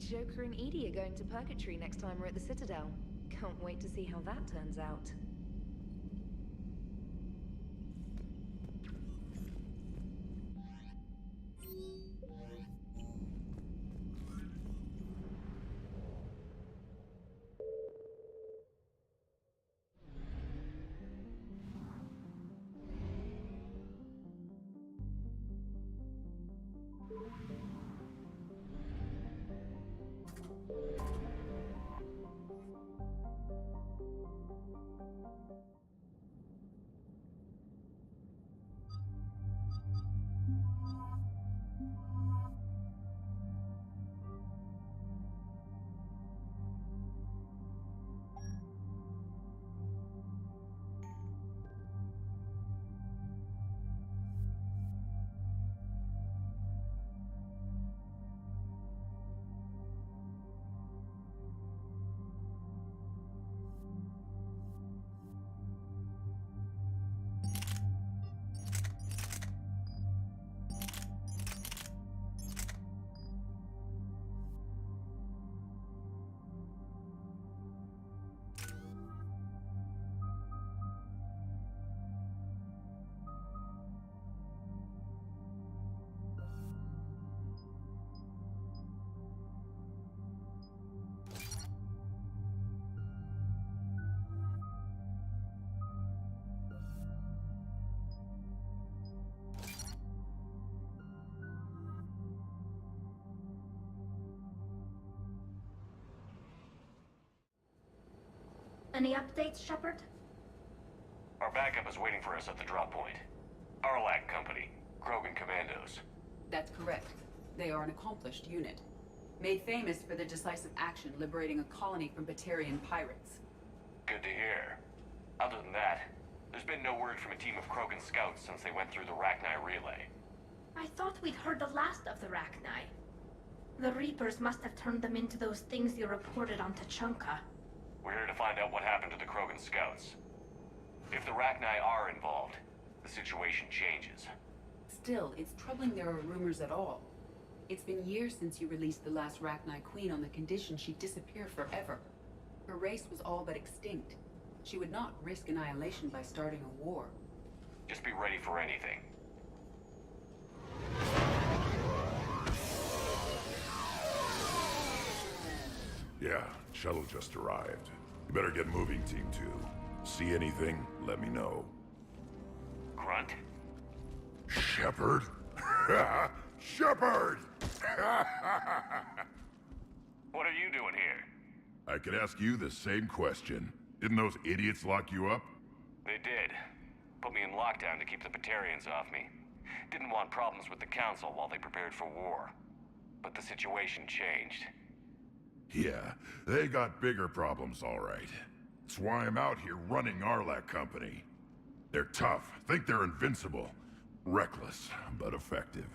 Joker and Edie are going to Purgatory next time we're at the Citadel. Can't wait to see how that turns out. Any updates, Shepard? Our backup is waiting for us at the drop point. Arlac Company, Krogan Commandos. That's correct. They are an accomplished unit. Made famous for their decisive action liberating a colony from Batarian pirates. Good to hear. Other than that, there's been no word from a team of Krogan scouts since they went through the Rachni relay. I thought we'd heard the last of the Rachni. The Reapers must have turned them into those things you reported on Tachanka. We're here to find out what happened to the Krogan scouts. If the Rachni are involved, the situation changes. Still, it's troubling there are rumors at all. It's been years since you released the last Rachni Queen on the condition she'd disappear forever. Her race was all but extinct. She would not risk annihilation by starting a war. Just be ready for anything. Yeah, shuttle just arrived. You better get moving, Team 2. See anything, let me know. Grunt? Shepard? Shepard! What are you doing here? I could ask you the same question. Didn't those idiots lock you up? They did. Put me in lockdown to keep the Batarians off me. Didn't want problems with the Council while they prepared for war. But the situation changed. Yeah, they got bigger problems, all right. That's why I'm out here running Arlac Company. They're tough, think they're invincible. Reckless, but effective.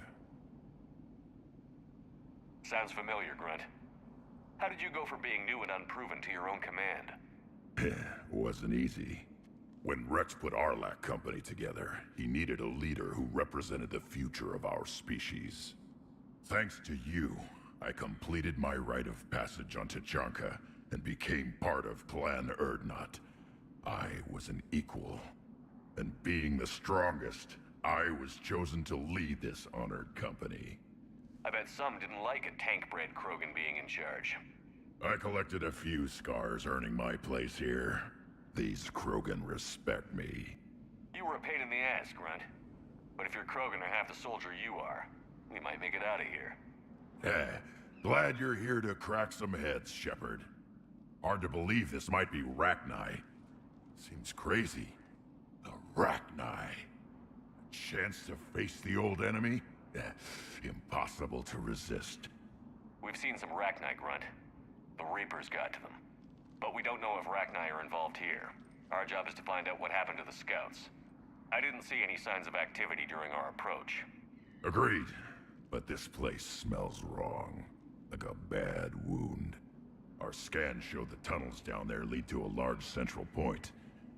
Sounds familiar, Grunt. How did you go from being new and unproven to your own command? Wasn't easy. When Rex put Arlac Company together, he needed a leader who represented the future of our species. Thanks to you, I completed my rite of passage on Tachanka and became part of Clan Erdnot. I was an equal. And being the strongest, I was chosen to lead this honored company. I bet some didn't like a tank-bred Krogan being in charge. I collected a few scars earning my place here. These Krogan respect me. You were a pain in the ass, Grunt. But if you're Krogan or half the soldier you are, we might make it out of here. Glad you're here to crack some heads, Shepard. Hard to believe this might be Rachni. Seems crazy. The Rachni. A chance to face the old enemy? Impossible to resist. We've seen some Rachni, Grunt. The Reapers got to them. But we don't know if Rachni are involved here. Our job is to find out what happened to the scouts. I didn't see any signs of activity during our approach. Agreed. But this place smells wrong. Like a bad wound. Our scans show the tunnels down there lead to a large central point.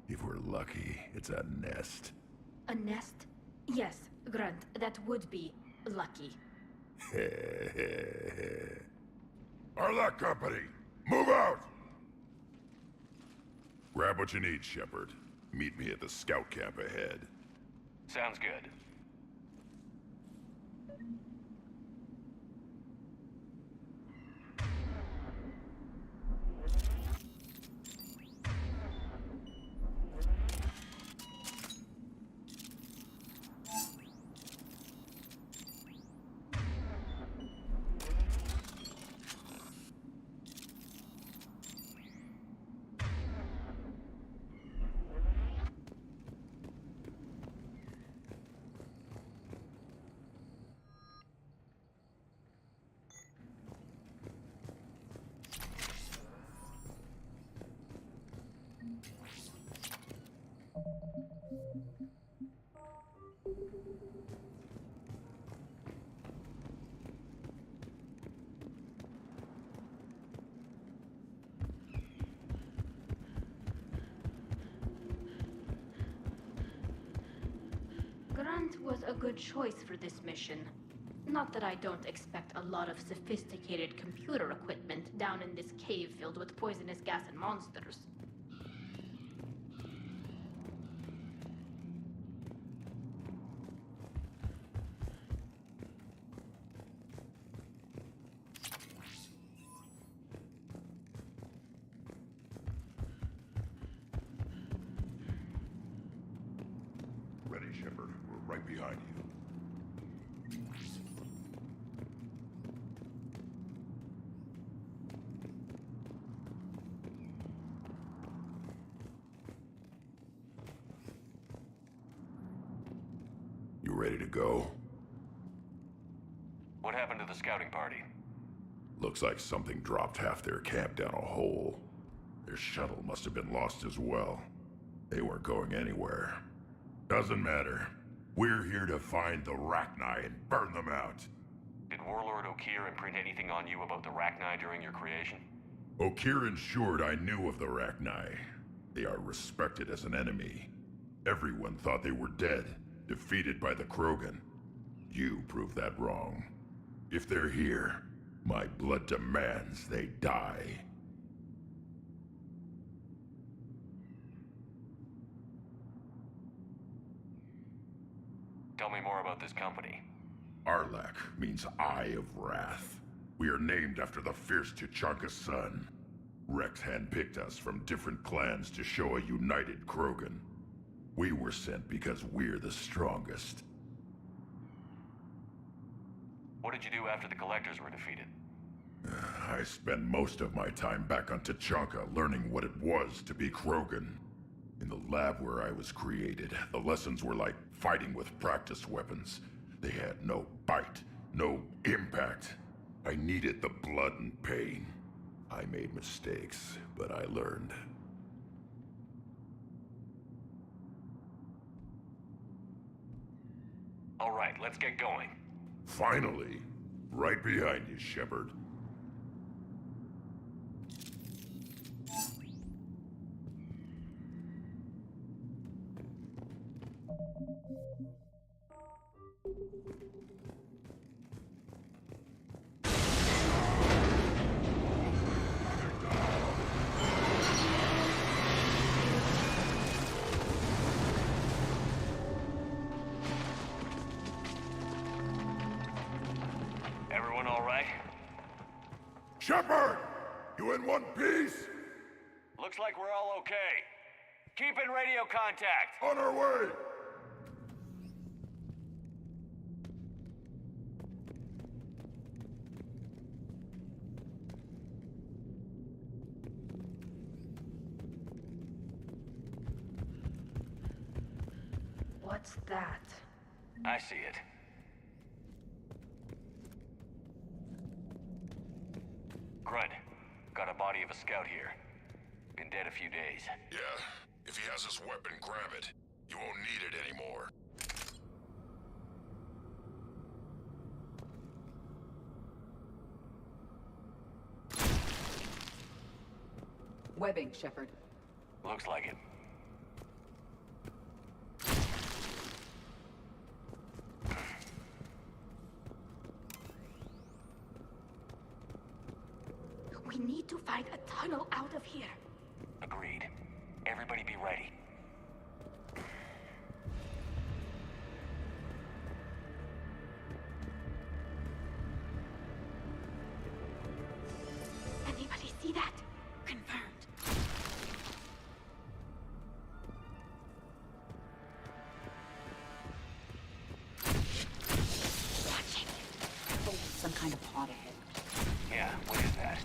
If we're lucky, it's a nest. A nest? Yes, Grunt, that would be lucky. Arlac Company, move out! Grab what you need, Shepard. Meet me at the scout camp ahead. Sounds good. Grunt was a good choice for this mission. Not that I don't expect a lot of sophisticated computer equipment down in this cave filled with poisonous gas and monsters. Ready, Shepard. We're right behind you. You ready to go? What happened to the scouting party? Looks like something dropped half their camp down a hole. Their shuttle must have been lost as well. They weren't going anywhere. Doesn't matter. We're here to find the Rachni and burn them out. Did Warlord Okeer imprint anything on you about the Rachni during your creation? Okeer ensured I knew of the Rachni. They are respected as an enemy. Everyone thought they were dead, defeated by the Krogan. You proved that wrong. If they're here, my blood demands they die. Tell me more about this company. Arlac means Eye of Wrath. We are named after the fierce Tuchanka son. Rex handpicked us from different clans to show a united Krogan. We were sent because we're the strongest. What did you do after the Collectors were defeated? I spent most of my time back on Tuchanka learning what it was to be Krogan. In the lab where I was created, the lessons were like fighting with practice weapons. They had no bite, no impact. I needed the blood and pain. I made mistakes, but I learned. All right, let's get going. Finally, right behind you, Shepard. Everyone all right? Shepard! You in one piece? Looks like we're all okay. Keep in radio contact. On our way! What's that? I see it. Grunt, got a body of a scout here. Been dead a few days. Yeah, if he has his weapon, grab it. You won't need it anymore. Webbing, Shepard. Looks like it. We need to find a tunnel out of here. Agreed. Everybody be ready. Anybody see that? Confirmed. Watching. Oh, some kind of pod ahead. Yeah, what is that?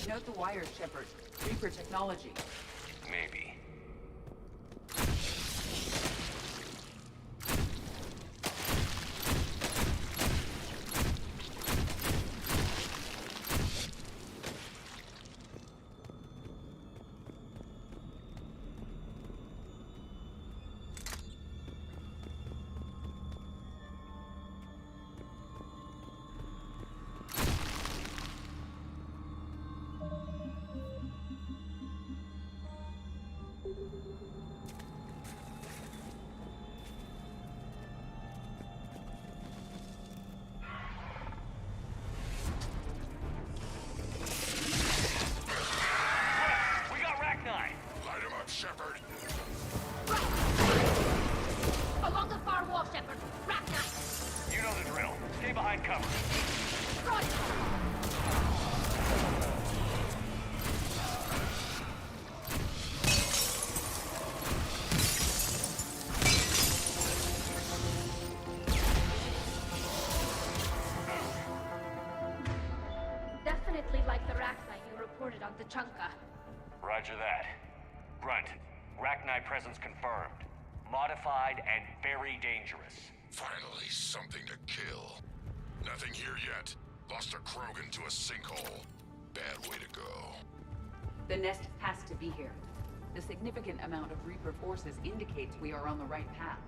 Note the wires, Shepard. Reaper technology. Maybe. We got Rachni! Light him up, Shepard. Along the far wall, Shepard. Rachni. You know the drill. Stay behind cover. Run! Definitely like the Rachni you reported on Tachanka. Roger that. Grunt, Rachni presence confirmed. Modified and very dangerous. Finally, something to kill. Nothing here yet. Lost a Krogan to a sinkhole. Bad way to go. The nest has to be here. The significant amount of Reaper forces indicates we are on the right path.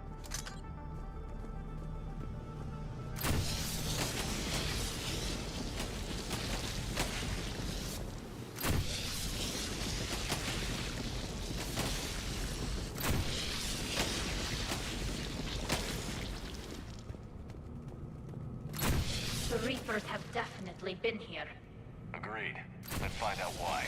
The Reapers have definitely been here. Agreed. Let's find out why.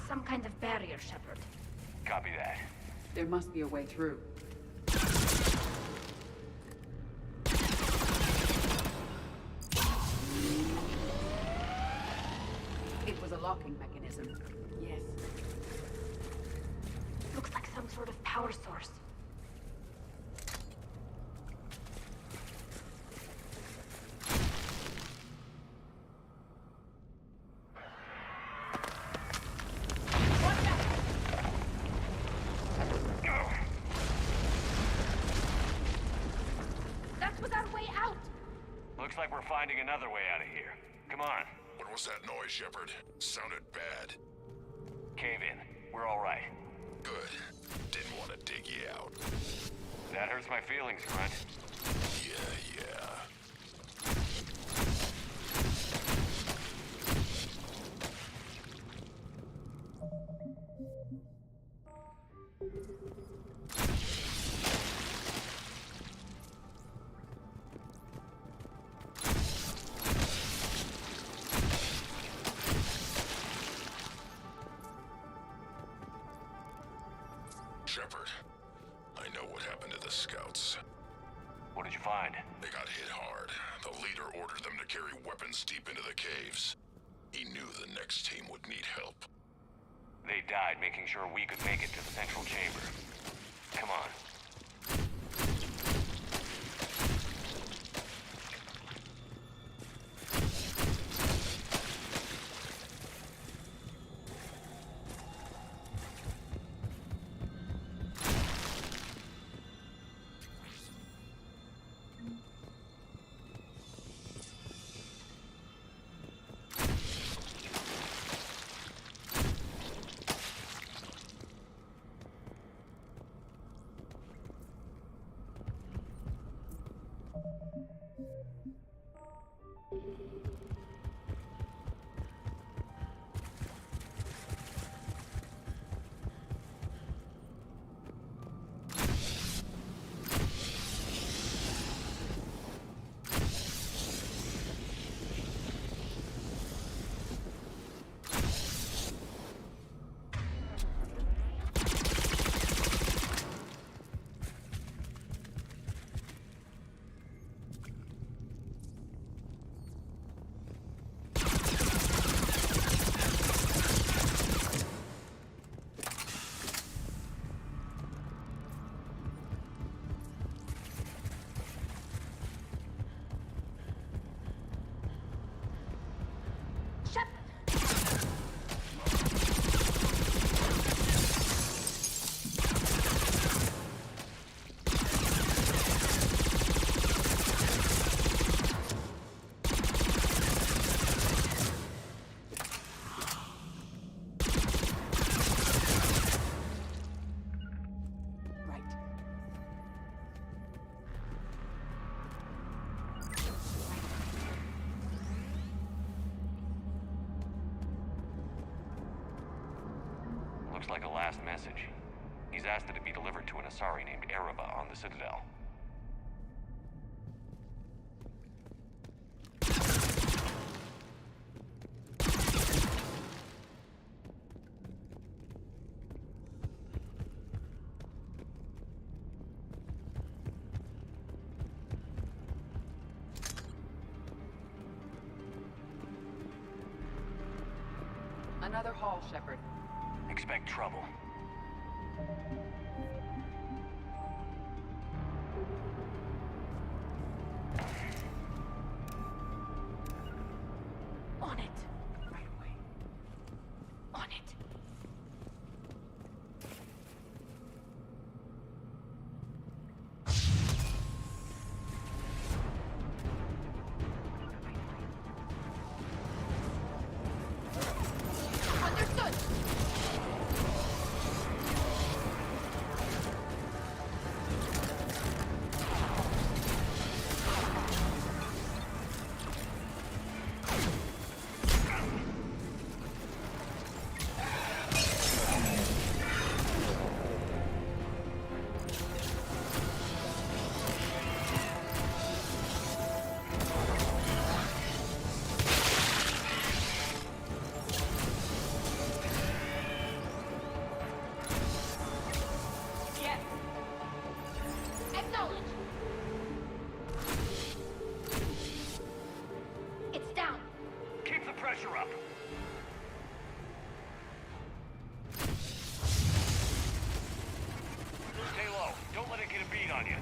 Some kind of barrier, Shepard. Copy that. There must be a way through. It was a locking mechanism. Yes. Looks like some sort of power source. That was our way out! Looks like we're finding another way out of here. Come on. What was that noise, Shepard? Sounded bad. Cave in. We're all right. Good. Didn't want to dig you out. That hurts my feelings, Grunt. Yeah. Shepard, I know what happened to the scouts. What did you find? They got hit hard. The leader ordered them to carry weapons deep into the caves. He knew the next team would need help. They died making sure we could make it to the central chamber. Come on. Looks like a last message. He's asked that it be delivered to an Asari named Ereba on the Citadel. Another hall, Shepard. Expect trouble. On it. Right away. On it. Understood. Yes. Acknowledge. It's down. Keep the pressure up. Stay low. Don't let it get a beat on you.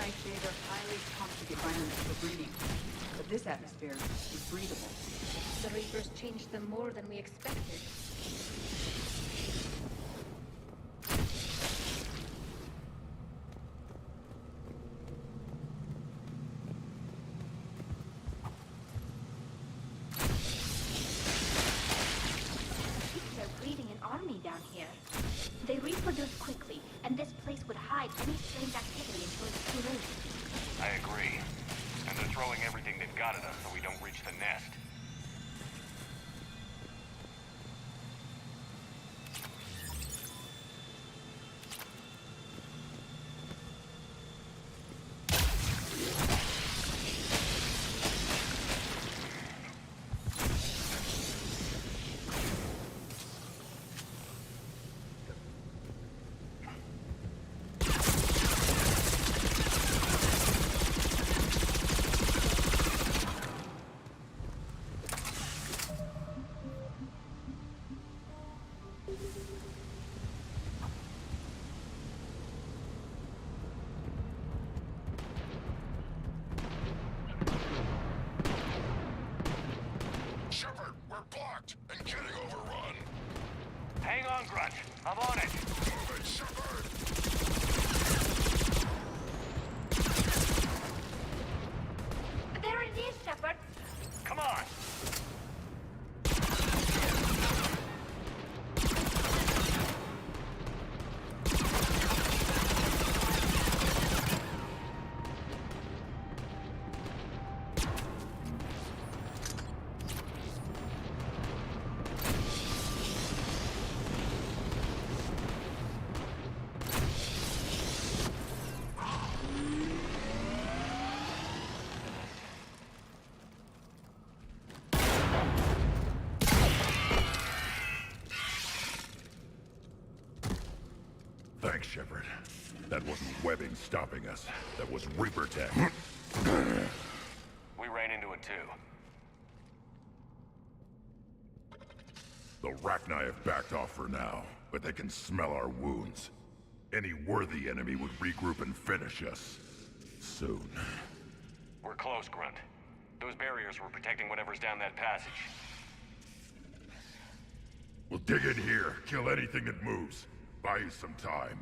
Ragni favor highly toxic environments for breeding, but this atmosphere is breathable. The Reapers changed them more than we expected. They're breeding an army down here. They reproduce quickly, and this place would hide any strange activity until it's too late. I agree. And they're throwing everything they've got at us so we don't reach the nest. Shepard, we're blocked and getting overrun. Hang on, Grunt. I'm on it. Move it, Shepard! There it is, Shepard! Come on. Thanks, Shepard. That wasn't webbing stopping us. That was Reaper tech. We ran into it too. The Rachni have backed off for now, but they can smell our wounds. Any worthy enemy would regroup and finish us. Soon. We're close, Grunt. Those barriers were protecting whatever's down that passage. We'll dig in here, kill anything that moves. Buy you some time.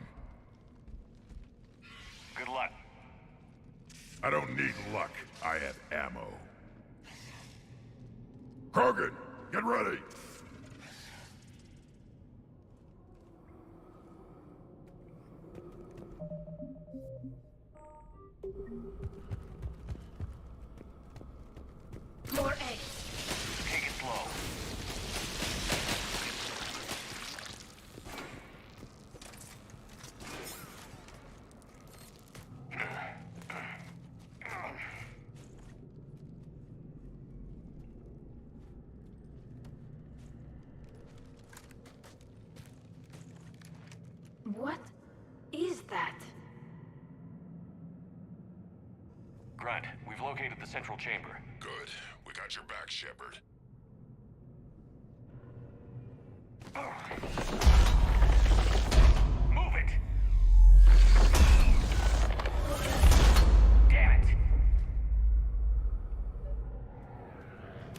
Good luck. I don't need luck. I have ammo. Krogan, get ready! More eggs. Take it slow. What is that? Grunt, we've located the central chamber. Good. We got your back, Shepard. Move it! Damn it!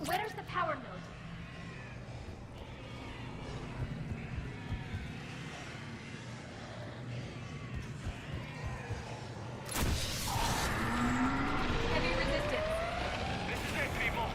Where's the power node? Heavy resistance. This is it, people!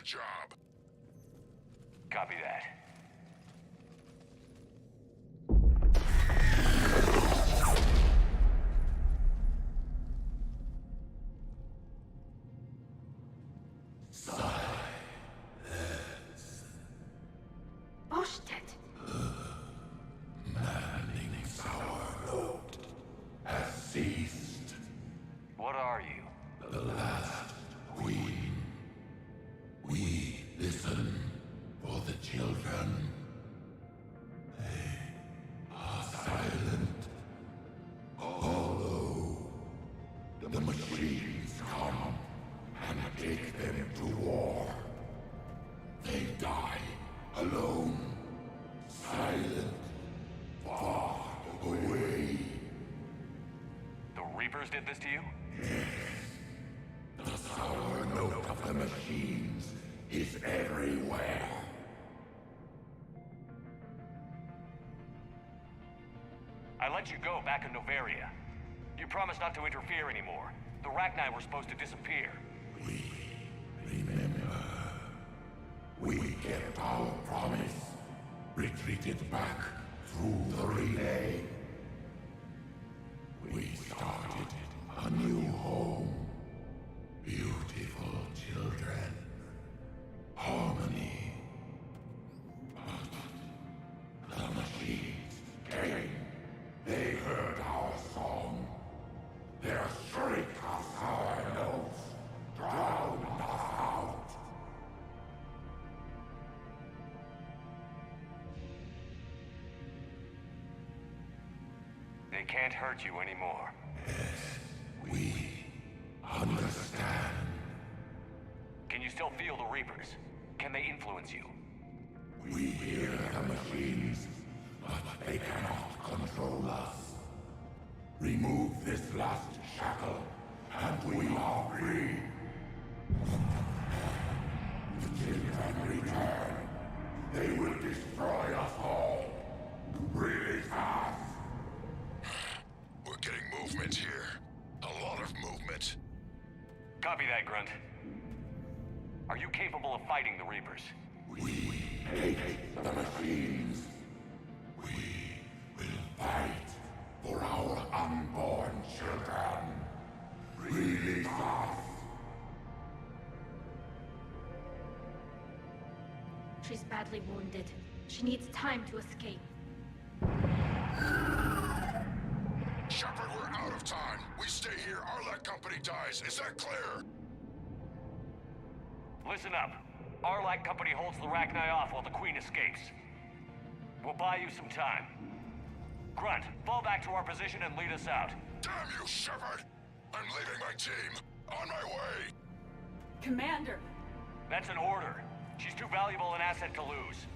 the job. Copy that. Bullshit. Manning's our load has ceased. What are you? The last queen. We listen for the children. They are silent. Although the machines come and take them to war, they die alone, silent, far away. The Reapers did this to you? The sour note of the machines is everywhere. I let you go back in Novaria. You promised not to interfere anymore. The Rachni were supposed to disappear. We remember. We kept our promise. Retreated back through the relay. We started a new home. Beautiful children. Harmony. But the machines came. They heard our song. Their shriek of sour notes drowned us out. They can't hurt you anymore. We understand. Can you still feel the Reapers? Can they influence you? We hear the machines, but they cannot control us. Remove this last shackle, and we are free. The children return. They will destroy us all. Really fast. We're getting movement here. A lot of movement. Copy that, Grunt. Are you capable of fighting the Reapers? We hate the machines. We will fight for our unborn children. Release us. She's badly wounded. She needs time to escape. Shepard, we're out of time. We stay here, Arlec Company dies. Is that clear? Listen up. Arlac Company holds the Rachni off while the Queen escapes. We'll buy you some time. Grunt, fall back to our position and lead us out. Damn you, Shepard! I'm leaving my team. On my way. Commander! That's an order. She's too valuable an asset to lose.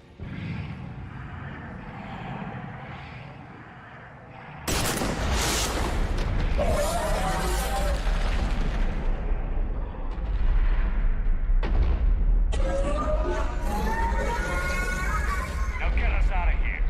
Now get us out of here.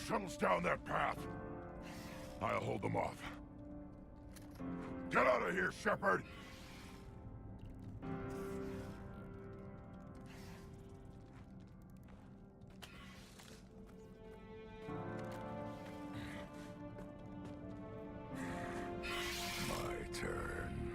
Shuttles down that path. I'll hold them off. Get out of here, Shepard! My turn.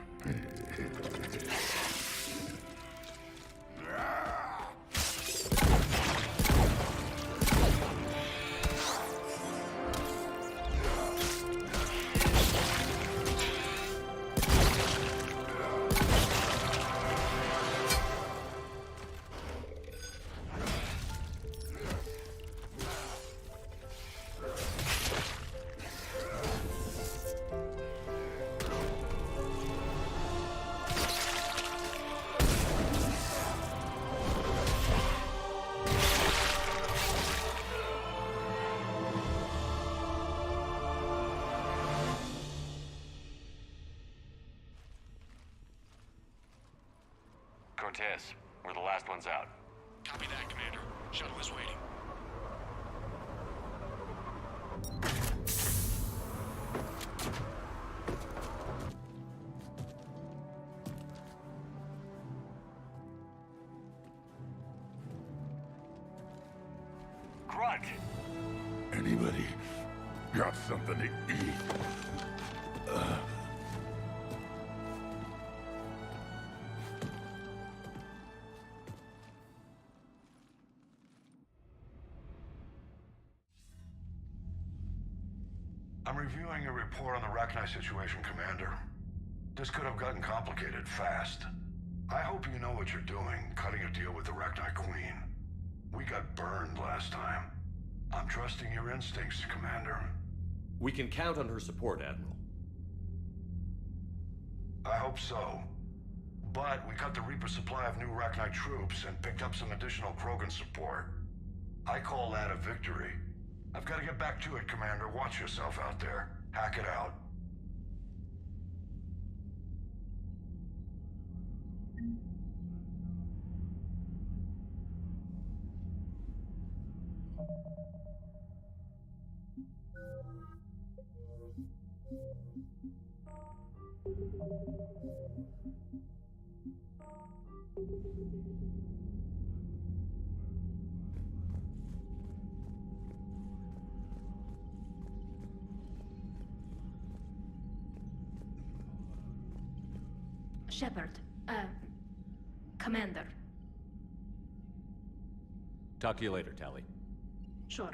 Cortez. We're the last ones out. Copy that, Commander. Shuttle is waiting. Grunt! Anybody got something to eat? I'm reviewing your report on the Rachni situation, Commander. This could have gotten complicated fast. I hope you know what you're doing, cutting a deal with the Rachni Queen. We got burned last time. I'm trusting your instincts, Commander. We can count on her support, Admiral. I hope so. But we cut the Reaper supply of new Rachni troops and picked up some additional Krogan support. I call that a victory. I've got to get back to it, Commander. Watch yourself out there. Hack it out. Shepard, Commander. Talk to you later, Tally. Sure.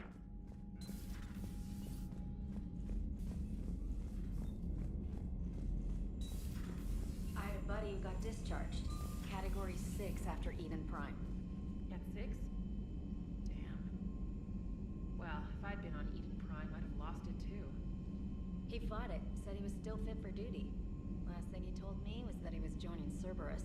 I had a buddy who got discharged. Category 6 after Eden Prime. At 6? Damn. Well, if I'd been on Eden Prime, I'd have lost it too. He fought it, said he was still fit for duty. Last thing he told me was that he was joining Cerberus.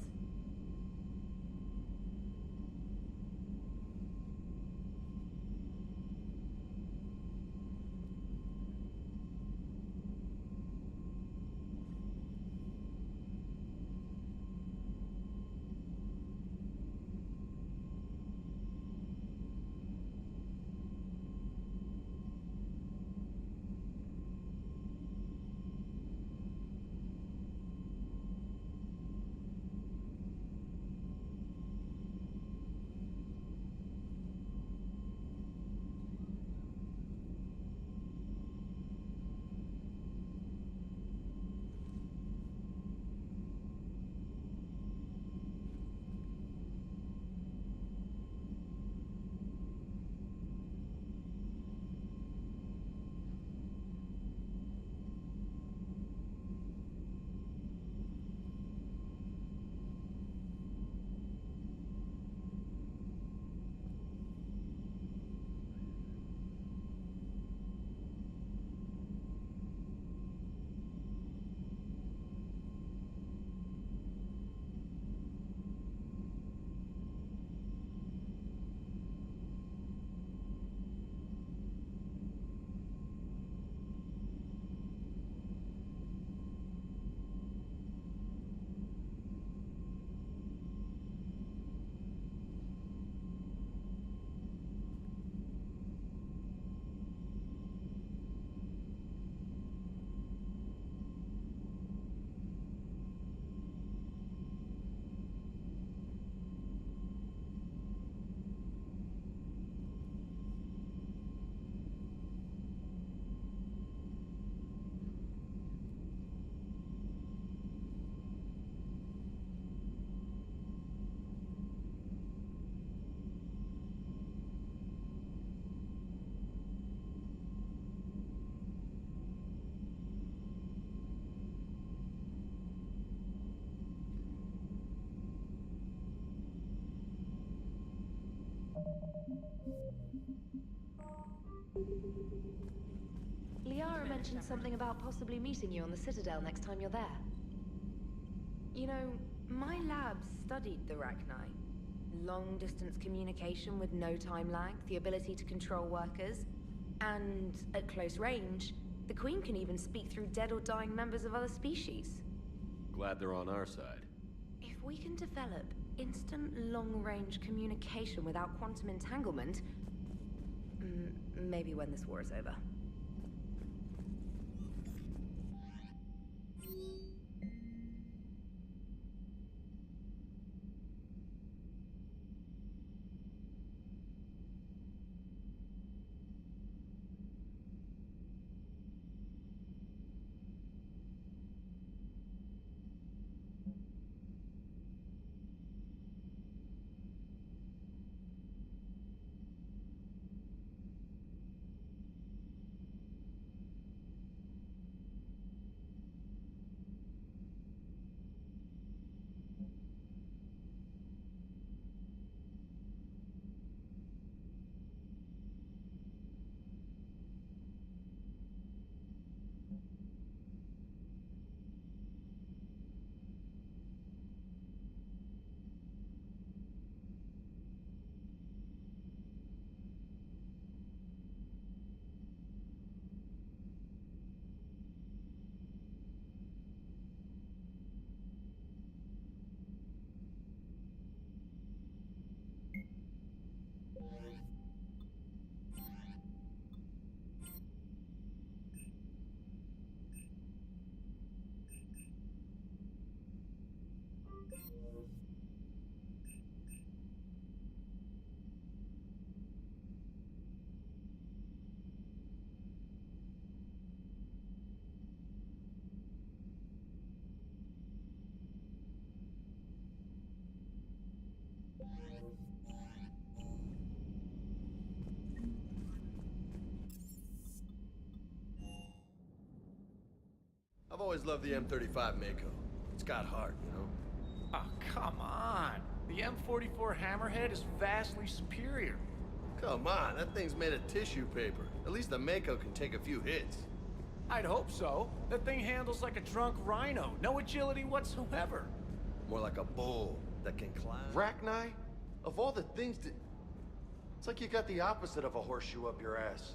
Liara mentioned something about possibly meeting you on the Citadel next time you're there. You know, my lab studied the Rachni. Long-distance communication with no time lag, the ability to control workers, and at close range, the Queen can even speak through dead or dying members of other species. Glad they're on our side. If we can develop instant long-range communication without quantum entanglement, maybe when this war is over. I've always loved the M35 Mako. It's got heart, you know? Oh, come on. The M44 Hammerhead is vastly superior. Come on, that thing's made of tissue paper. At least the Mako can take a few hits. I'd hope so. That thing handles like a drunk rhino. No agility whatsoever. More like a bull that can climb. Rachni? Of all the things that... It's like you got the opposite of a horseshoe up your ass.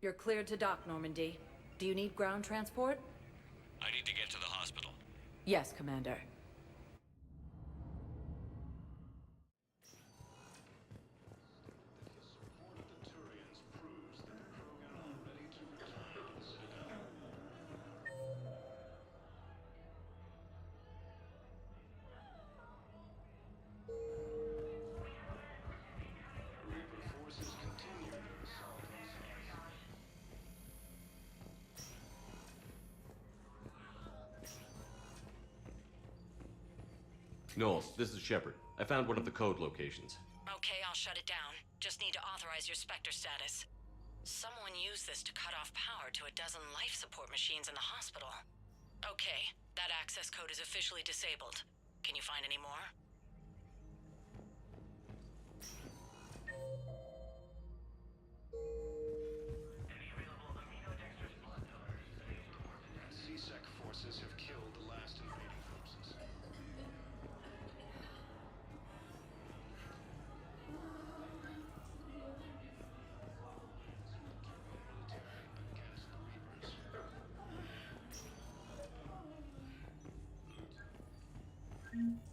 You're cleared to dock, Normandy. Do you need ground transport? I need to get to the hospital. Yes, Commander. Knowles, this is Shepard. I found one of the code locations. Okay, I'll shut it down. Just need to authorize your Spectre status. Someone used this to cut off power to a dozen life support machines in the hospital. Okay, that access code is officially disabled. Can you find any more? C-Sec forces have killed the last invading forces.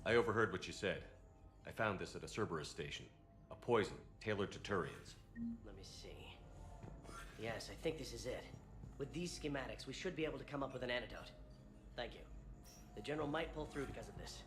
I overheard what you said. I found this at a Cerberus station. A poison tailored to Turians. Let me see. Yes, I think this is it. With these schematics, we should be able to come up with an antidote. Thank you. The General might pull through because of this.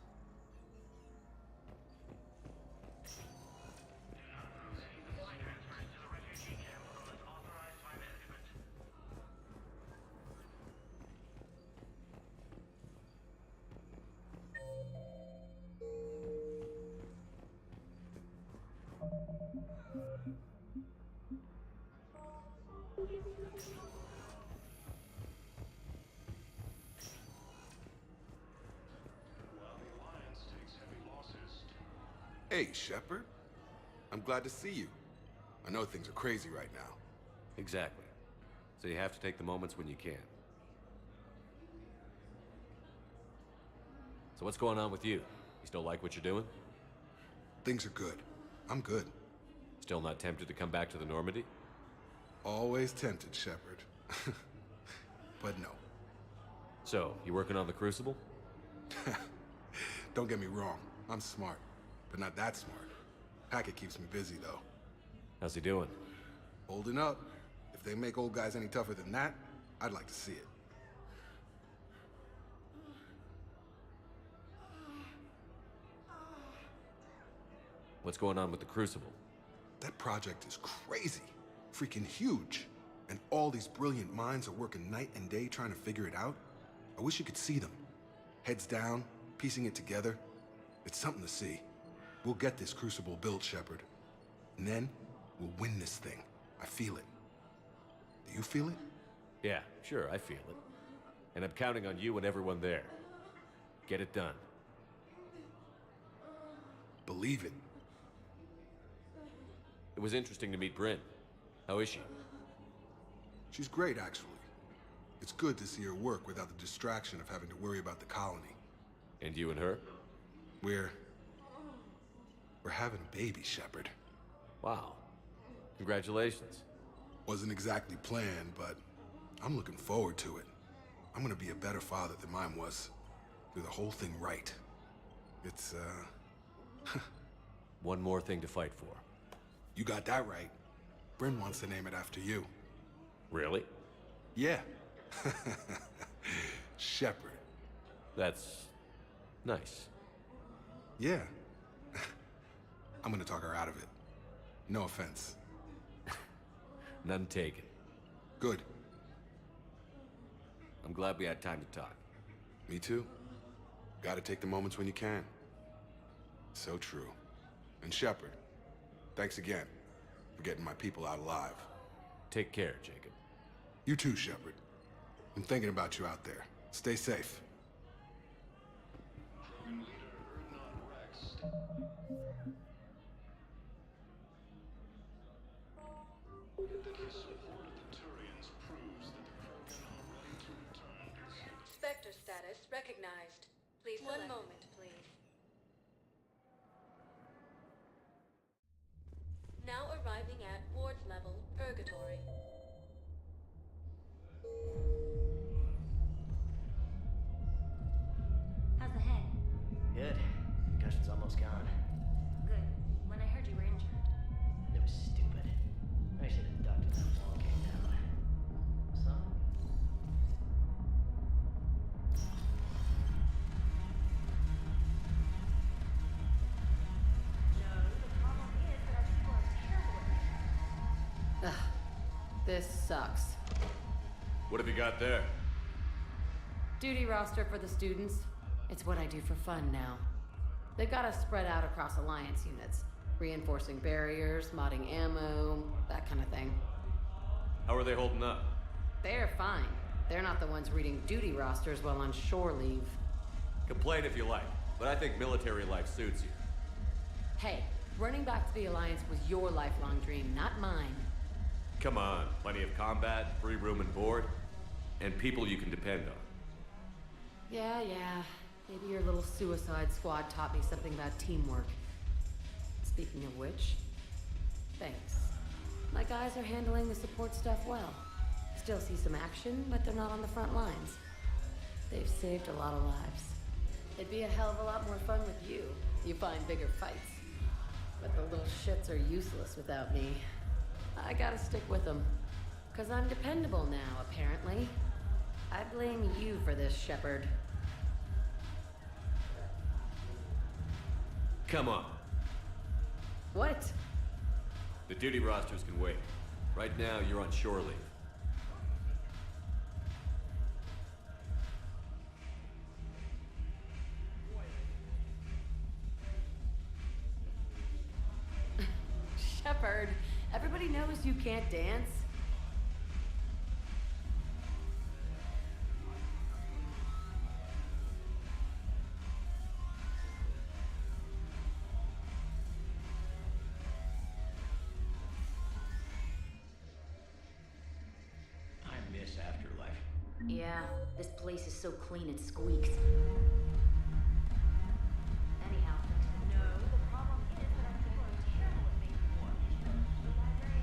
Hey, Shepard. I'm glad to see you. I know things are crazy right now. Exactly. So you have to take the moments when you can. So what's going on with you? You still like what you're doing? Things are good. I'm good. Still not tempted to come back to the Normandy? Always tempted, Shepard. But no. So, you working on the Crucible? Don't get me wrong. I'm smart. But not that smart. Hackett keeps me busy, though. How's he doing? Holding up. If they make old guys any tougher than that, I'd like to see it. What's going on with the Crucible? That project is crazy. Freaking huge. And all these brilliant minds are working night and day trying to figure it out. I wish you could see them. Heads down, piecing it together. It's something to see. We'll get this Crucible built, Shepard. And then, we'll win this thing. I feel it. Do you feel it? Yeah, sure, I feel it. And I'm counting on you and everyone there. Get it done. Believe it. It was interesting to meet Bryn. How is she? She's great, actually. It's good to see her work without the distraction of having to worry about the colony. And you and her? We're having a baby, Shepard. Wow. Congratulations. Wasn't exactly planned, but I'm looking forward to it. I'm gonna be a better father than mine was. Do the whole thing right. It's, One more thing to fight for. You got that right. Bryn wants to name it after you. Really? Yeah. Shepard. That's nice. Yeah. I'm gonna talk her out of it. No offense. None taken. Good. I'm glad we had time to talk. Me too. Gotta take the moments when you can. So true. And Shepard, thanks again for getting my people out alive. Take care, Jacob. You too, Shepard. I'm thinking about you out there. Stay safe. status recognized. Please One moment, please. Now arriving at ward level purgatory. How's the head? Good. Concussion's almost gone. Good. When I heard you were injured. It was stupid. I should have ducked when that wall came down. So? No, the problem is that our people are terrible at Ugh, this sucks. What have you got there? Duty roster for the students. It's what I do for fun now. They've got us spread out across Alliance units. Reinforcing barriers, modding ammo, that kind of thing. How are they holding up? They're fine. They're not the ones reading duty rosters while on shore leave. Complain if you like, but I think military life suits you. Hey, running back to the Alliance was your lifelong dream, not mine. Come on, plenty of combat, free room and board, and people you can depend on. Yeah. Maybe your little suicide squad taught me something about teamwork. Speaking of which, thanks. My guys are handling the support stuff well. Still see some action, but they're not on the front lines. They've saved a lot of lives. It'd be a hell of a lot more fun with you. You find bigger fights. But the little shits are useless without me. I gotta stick with them. 'Cause I'm dependable now, apparently. I blame you for this, Shepard. Come on. What? The duty rosters can wait. Right now, you're on shore leave. Shepard, everybody knows you can't dance. Yeah, this place is so clean it squeaks. Anyhow, no, the problem is that our people are terrible at making war. The library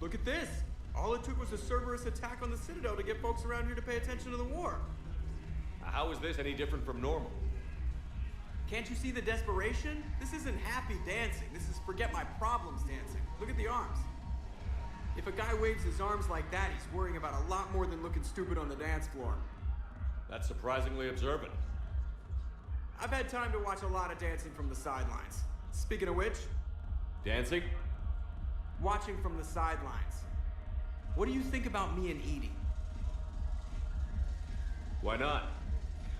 Look at this! All it took was a Cerberus attack on the Citadel to get folks around here to pay attention to the war. How is this any different from normal? Can't you see the desperation? This isn't happy dancing. This is forget my problems dancing. Look at the arms. If a guy waves his arms like that, he's worrying about a lot more than looking stupid on the dance floor. That's surprisingly observant. I've had time to watch a lot of dancing from the sidelines. Speaking of which... Dancing? Watching from the sidelines. What do you think about me and Edie? Why not?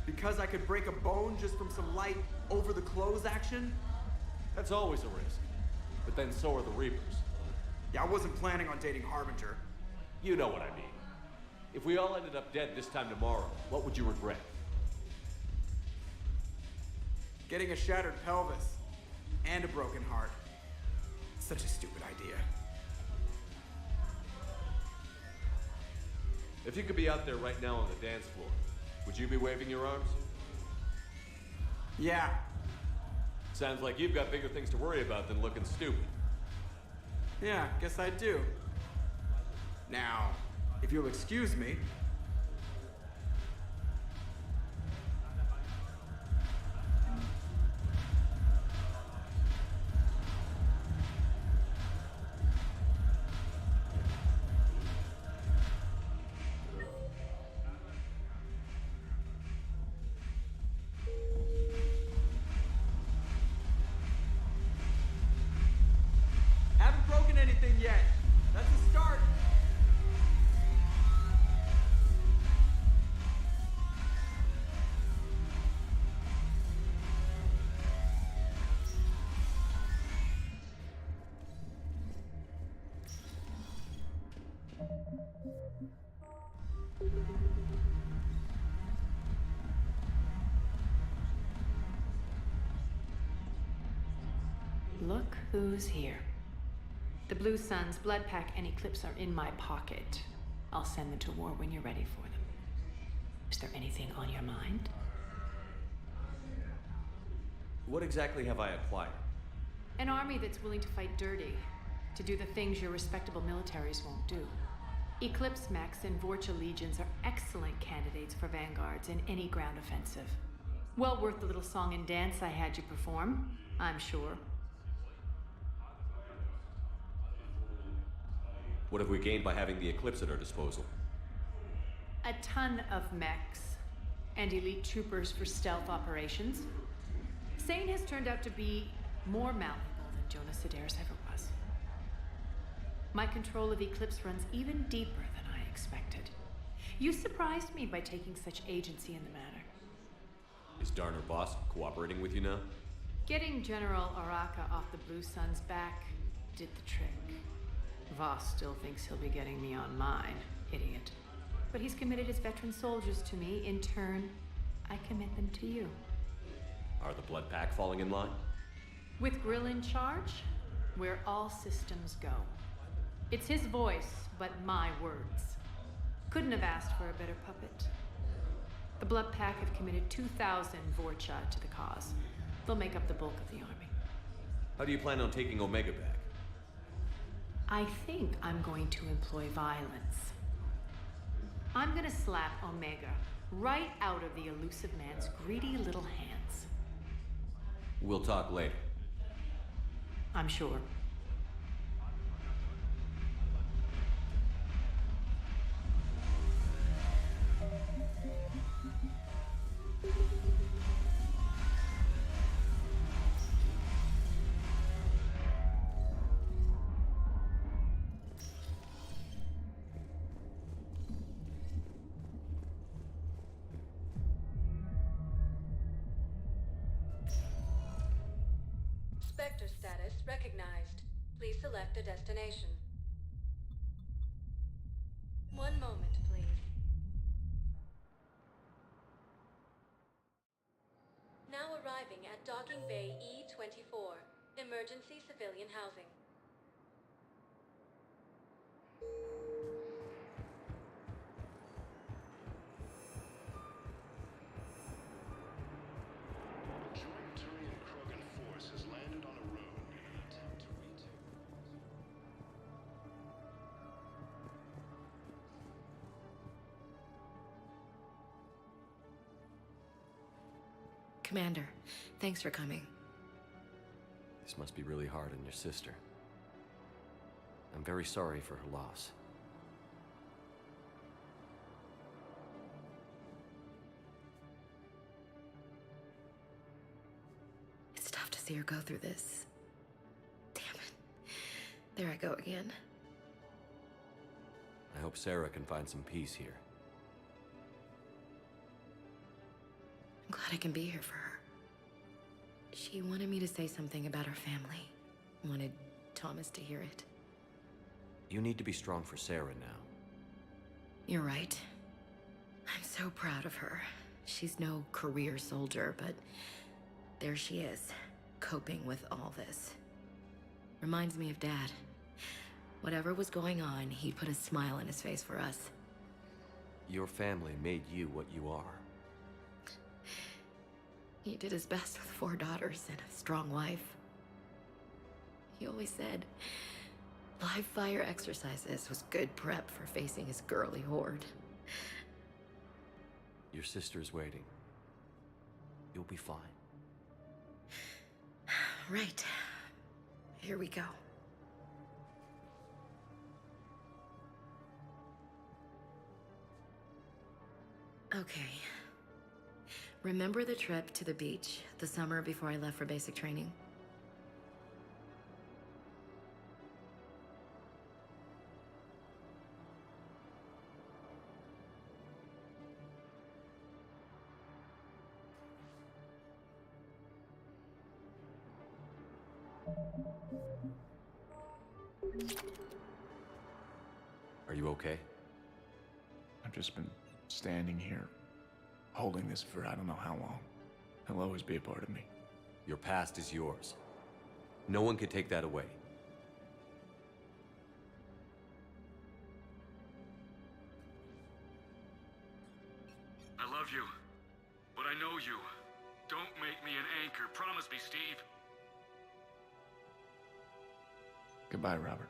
Because I could break a bone just from some light over-the-clothes action? That's always a risk. But then so are the Reapers. Yeah, I wasn't planning on dating Harbinger. You know what I mean. If we all ended up dead this time tomorrow, what would you regret? Getting a shattered pelvis. And a broken heart. Such a stupid idea. If you could be out there right now on the dance floor, would you be waving your arms? Yeah. Sounds like you've got bigger things to worry about than looking stupid. Yeah, guess I do. Now, if you'll excuse me... Haven't broken anything yet. That's a start. Look who's here. The Blue Suns, Blood Pack, and Eclipse are in my pocket. I'll send them to war when you're ready for them. Is there anything on your mind? What exactly have I acquired? An army that's willing to fight dirty, to do the things your respectable militaries won't do. Eclipse mechs and Vorcha legions are excellent candidates for vanguards in any ground offensive. Well worth the little song and dance I had you perform, I'm sure. What have we gained by having the Eclipse at our disposal? A ton of mechs and elite troopers for stealth operations. Sane has turned out to be more malleable than Jonas Sedaris ever was. My control of Eclipse runs even deeper than I expected. You surprised me by taking such agency in the matter. Is Darner Boss cooperating with you now? Getting General Araka off the Blue Sun's back did the trick. Voss still thinks he'll be getting me on mine, idiot. But he's committed his veteran soldiers to me. In turn, I commit them to you. Are the Blood Pack falling in line? With Grill in charge, where all systems go. It's his voice, but my words. Couldn't have asked for a better puppet. The Blood Pack have committed 2,000 Vorcha to the cause. They'll make up the bulk of the army. How do you plan on taking Omega back? I think I'm going to employ violence. I'm gonna slap Omega right out of the elusive man's greedy little hands. We'll talk later. I'm sure. Spectre status recognized. Please select a destination. One moment, please. Now arriving at Docking Bay E-24, emergency civilian housing. Commander, thanks for coming. This must be really hard on your sister. I'm very sorry for her loss. It's tough to see her go through this. Damn it. There I go again. I hope Sarah can find some peace here. I'm glad I can be here for her. She wanted me to say something about her family. Wanted Thomas to hear it. You need to be strong for Sarah now. You're right. I'm so proud of her. She's no career soldier, but there she is, coping with all this. Reminds me of Dad. Whatever was going on, he'd put a smile on his face for us. Your family made you what you are. He did his best with 4 daughters and a strong wife. He always said live fire exercises was good prep for facing his girly horde. Your sister's waiting. You'll be fine. Right. Here we go. Okay. Remember the trip to the beach the summer before I left for basic training? Are you okay? I've just been standing here, holding this for I don't know how long. He'll always be a part of me. Your past is yours. No one can take that away. love you. But I know you. Don't make me an anchor. Promise me, Steve. Goodbye, Robert.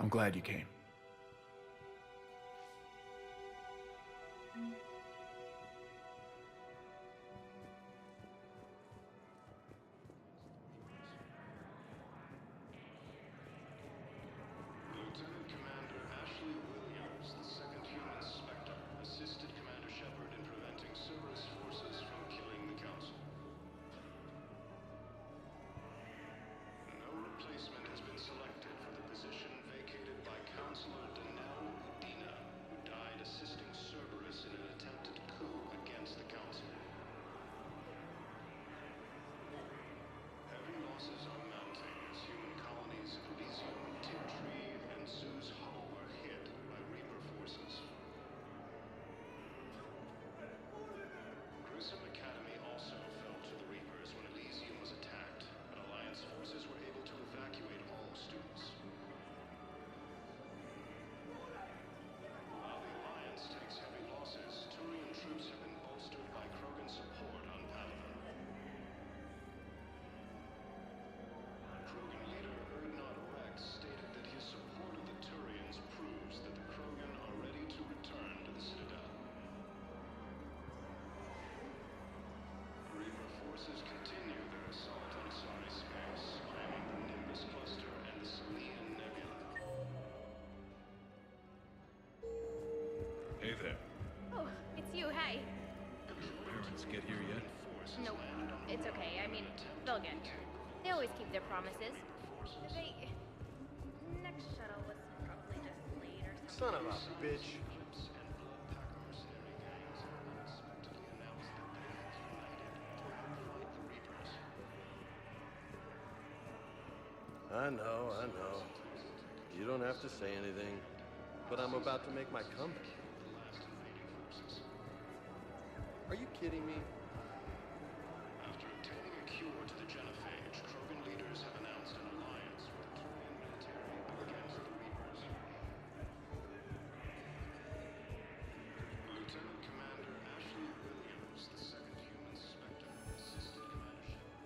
I'm glad you came. Lieutenant Commander Ashley Williams, the second human Spectre, assisted Commander Shepard in preventing Cerberus forces from killing the Council. No replacement has been selected for the position vacated by Counselor Danelle Udina, who died assisting Cerberus in an attempted coup against the Council. Heavy losses are mounting as human colonies in Elysium, Tiptree, and Zeus Hollow are hit by Reaper forces. Grissom Academy also fell to the Reapers when Elysium was attacked, but Alliance forces were able to evacuate all students. While the Alliance takes heavy losses, Turian troops have been bolstered by Krogan support on Paragon. Krogan leader Erdnot Rex stated that his support of the Turians proves that the Krogan are ready to return to the Citadel. Reaper forces continue their assault on Asari space, slamming the Nimbus cluster and the Salian Nebula. Hey there. Oh, it's you, hey. Parents get here yet? Nope, it's okay. I mean, they'll get here. They always keep their promises. They... Next shuttle was probably just late or Son something. of a bitch. I know. You don't have to say anything. But I'm about to make my comeback. Are you kidding me? After obtaining a cure to the genophage, Krogan leaders have announced an alliance with the Turian military against the Reapers. Lieutenant Commander Ashley Williams, the second human Spectre, assisted Commander Shepard.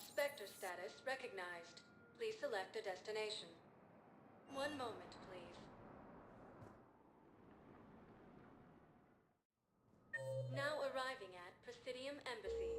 Spectre status recognized. Please select a destination. One moment, please. Now arriving at Presidium Embassy.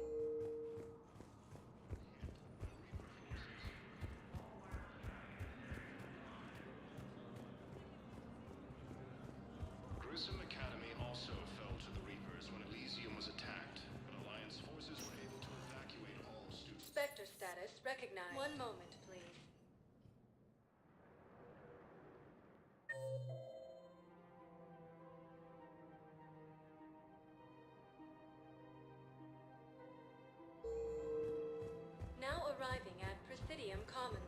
Grissom Academy also fell to the Reapers when Elysium was attacked, but Alliance forces were able to evacuate all students. Spectre status recognized. One moment, please. Now arriving at Presidium Commons.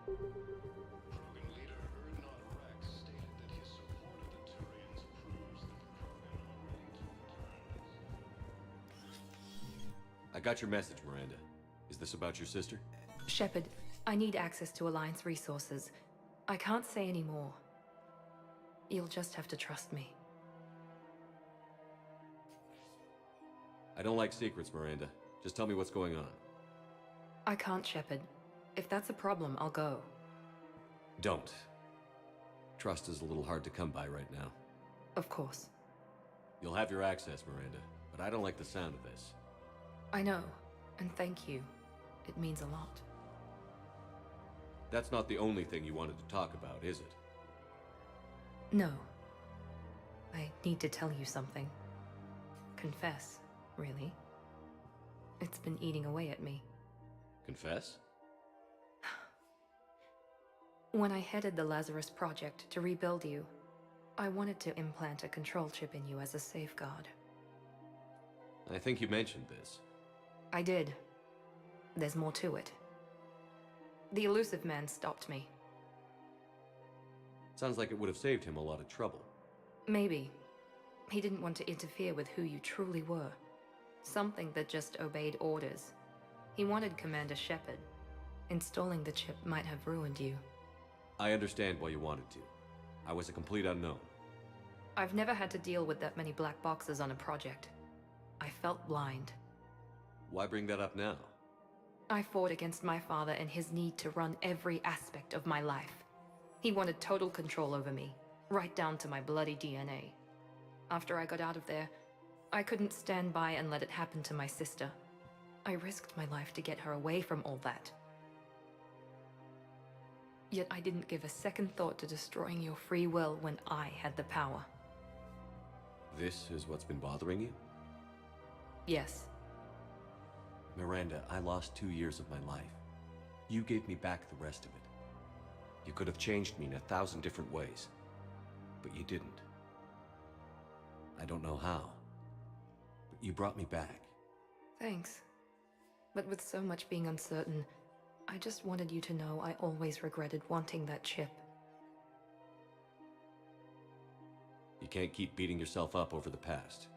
Krogan leader Erdnot Rex stated that his support of the Turians proves that the Krogan are ready to return. I got your message, Miranda. Is this about your sister? Shepard, I need access to Alliance resources. I can't say any more. You'll just have to trust me. I don't like secrets, Miranda. Just tell me what's going on. I can't, Shepard. If that's a problem, I'll go. Don't. Trust is a little hard to come by right now. Of course. You'll have your access, Miranda, but I don't like the sound of this. I know, and thank you. It means a lot. That's not the only thing you wanted to talk about, is it? No. I need to tell you something. Confess, really. It's been eating away at me. Confess? When I headed the Lazarus Project to rebuild you, I wanted to implant a control chip in you as a safeguard. I think you mentioned this. I did. there's more to it. The elusive man stopped me. Sounds like it would have saved him a lot of trouble. Maybe. He didn't want to interfere with who you truly were. Something that just obeyed orders. He wanted Commander Shepard. Installing the chip might have ruined you. I understand why you wanted to. I was a complete unknown. I've never had to deal with that many black boxes on a project. I felt blind. Why bring that up now? I fought against my father and his need to run every aspect of my life. He wanted total control over me, right down to my bloody DNA. After I got out of there, I couldn't stand by and let it happen to my sister. I risked my life to get her away from all that. Yet I didn't give a second thought to destroying your free will when I had the power. This is what's been bothering you? Yes. Miranda, I lost 2 years of my life. You gave me back the rest of it. You could have changed me in 1,000 different ways, but you didn't. I don't know how, but you brought me back. Thanks. But with so much being uncertain, I just wanted you to know I always regretted wanting that chip. You can't keep beating yourself up over the past.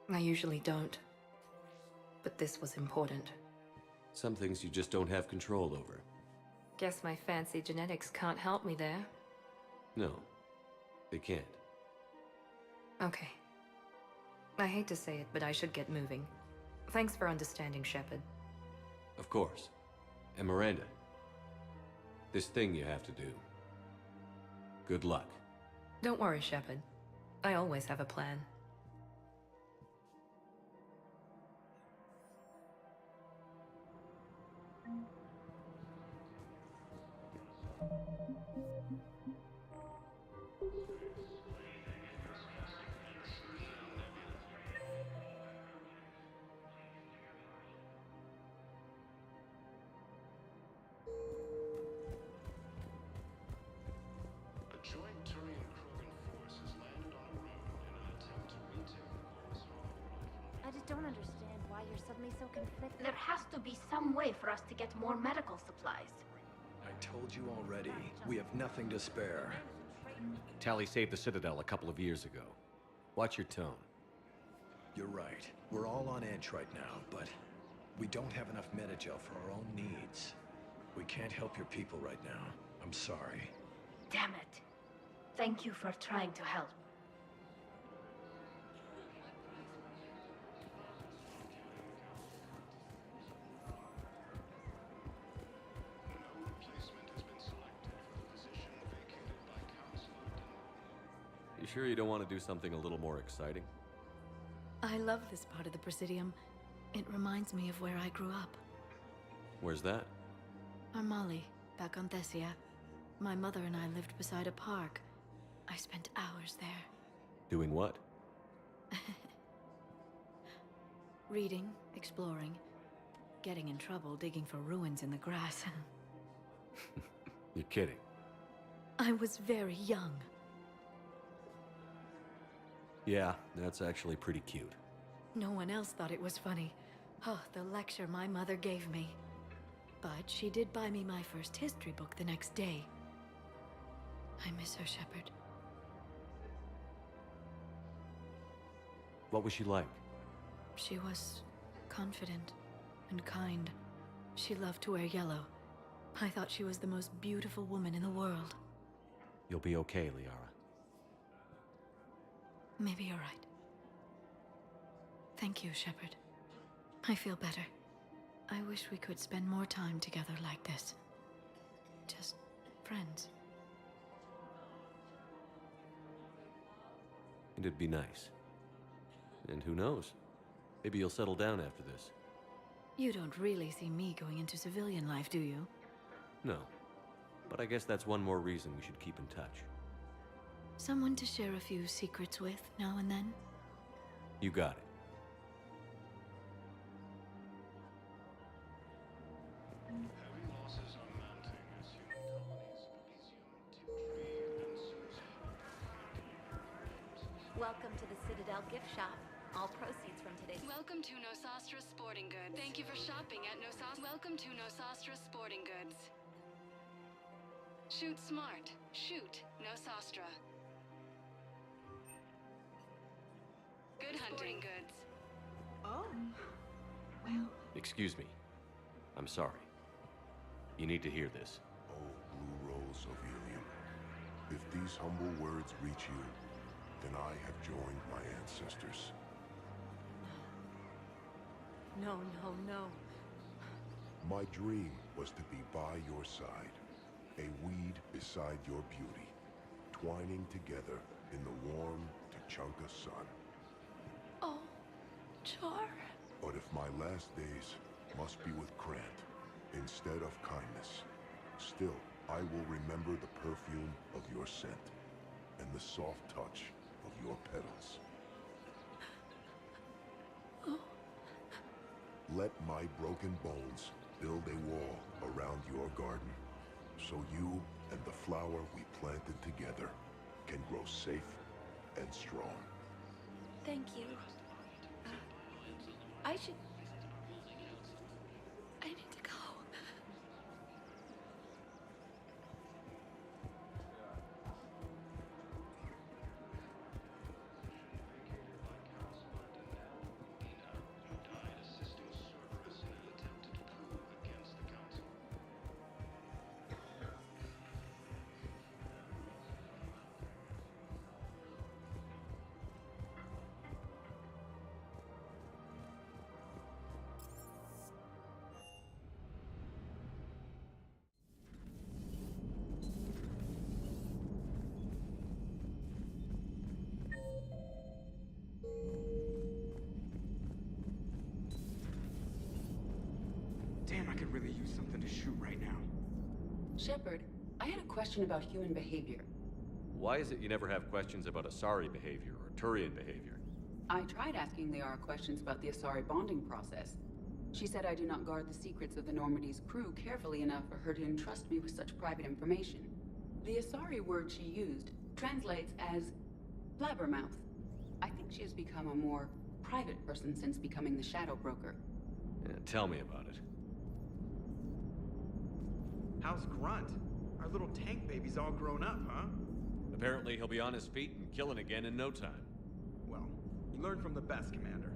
I usually don't. But this was important. Some things you just don't have control over. Guess my fancy genetics can't help me there. No, they can't. Okay. I hate to say it, but I should get moving. Thanks for understanding, Shepard. Of course. And Miranda, this thing you have to do. Good luck. Don't worry, Shepard. I always have a plan. I just don't understand why you're suddenly so conflicted. There has to be some way for us to get more medical supplies. I told you already, we have nothing to spare. Tally saved the Citadel a couple of years ago. Watch your tone. You're right. We're all on edge right now, but we don't have enough Metagel for our own needs. We can't help your people right now. I'm sorry. Damn it. Thank you for trying to help. You sure you don't want to do something a little more exciting? I love this part of the Presidium. It reminds me of where I grew up. Where's that? Armali, back on Thessia. My mother and I lived beside a park. I spent hours there. Doing what? Reading, exploring, getting in trouble digging for ruins in the grass. You're kidding. I was very young. Yeah, that's actually pretty cute. No one else thought it was funny. Oh, the lecture my mother gave me. But she did buy me my first history book the next day. I miss her, Shepard. What was she like? She was confident and kind. She loved to wear yellow. I thought she was the most beautiful woman in the world. You'll be okay, Liara. Maybe you're right. Thank you, Shepard. I feel better. I wish we could spend more time together like this. Just friends. It'd be nice. And who knows? Maybe you'll settle down after this. You don't really see me going into civilian life, do you? No. But I guess that's one more reason we should keep in touch. Someone to share a few secrets with now and then? You got it. Welcome to the Citadel gift shop. All proceeds from today's... Welcome to Nosastra Sporting Goods. Thank you for shopping at Nosastra. Welcome to Nosastra Sporting Goods. Shoot smart. Shoot Nosastra. Good hunting goods. Oh. Well. Excuse me. I'm sorry. You need to hear this. Oh, blue rose of helium. If these humble words reach you, then I have joined my ancestors. No, no, no. My dream was to be by your side, a weed beside your beauty, twining together in the warm Tachanka sun. Oh, Char. But if my last days must be with Krant instead of kindness, still I will remember the perfume of your scent and the soft touch of your petals. Oh. Let my broken bones build a wall around your garden, so you and the flower we planted together can grow safe and strong. Thank you. I should... I need to go. Damn, I could really use something to shoot right now. Shepard, I had a question about human behavior. Why is it you never have questions about Asari behavior or Turian behavior? I tried asking the Liara questions about the Asari bonding process. She said I do not guard the secrets of the Normandy's crew carefully enough for her to entrust me with such private information. The Asari word she used translates as blabbermouth. I think she has become a more private person since becoming the Shadow Broker. Yeah, tell me about it. How's Grunt? Our little tank baby's all grown up, huh? Apparently he'll be on his feet and killing again in no time. Well, you learn from the best, Commander.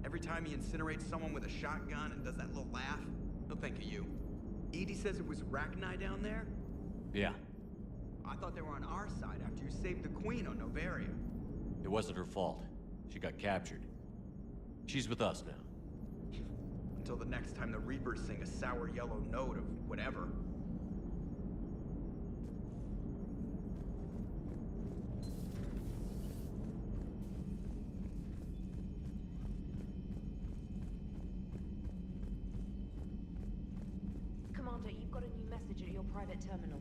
Every time he incinerates someone with a shotgun and does that little laugh, he'll think of you. Edie says it was Rachni down there? Yeah. I thought they were on our side after you saved the Queen on Novaria. It wasn't her fault. She got captured. She's with us now. Until the next time the Reapers sing a sour yellow note of whatever. Commander, you've got a new message at your private terminal.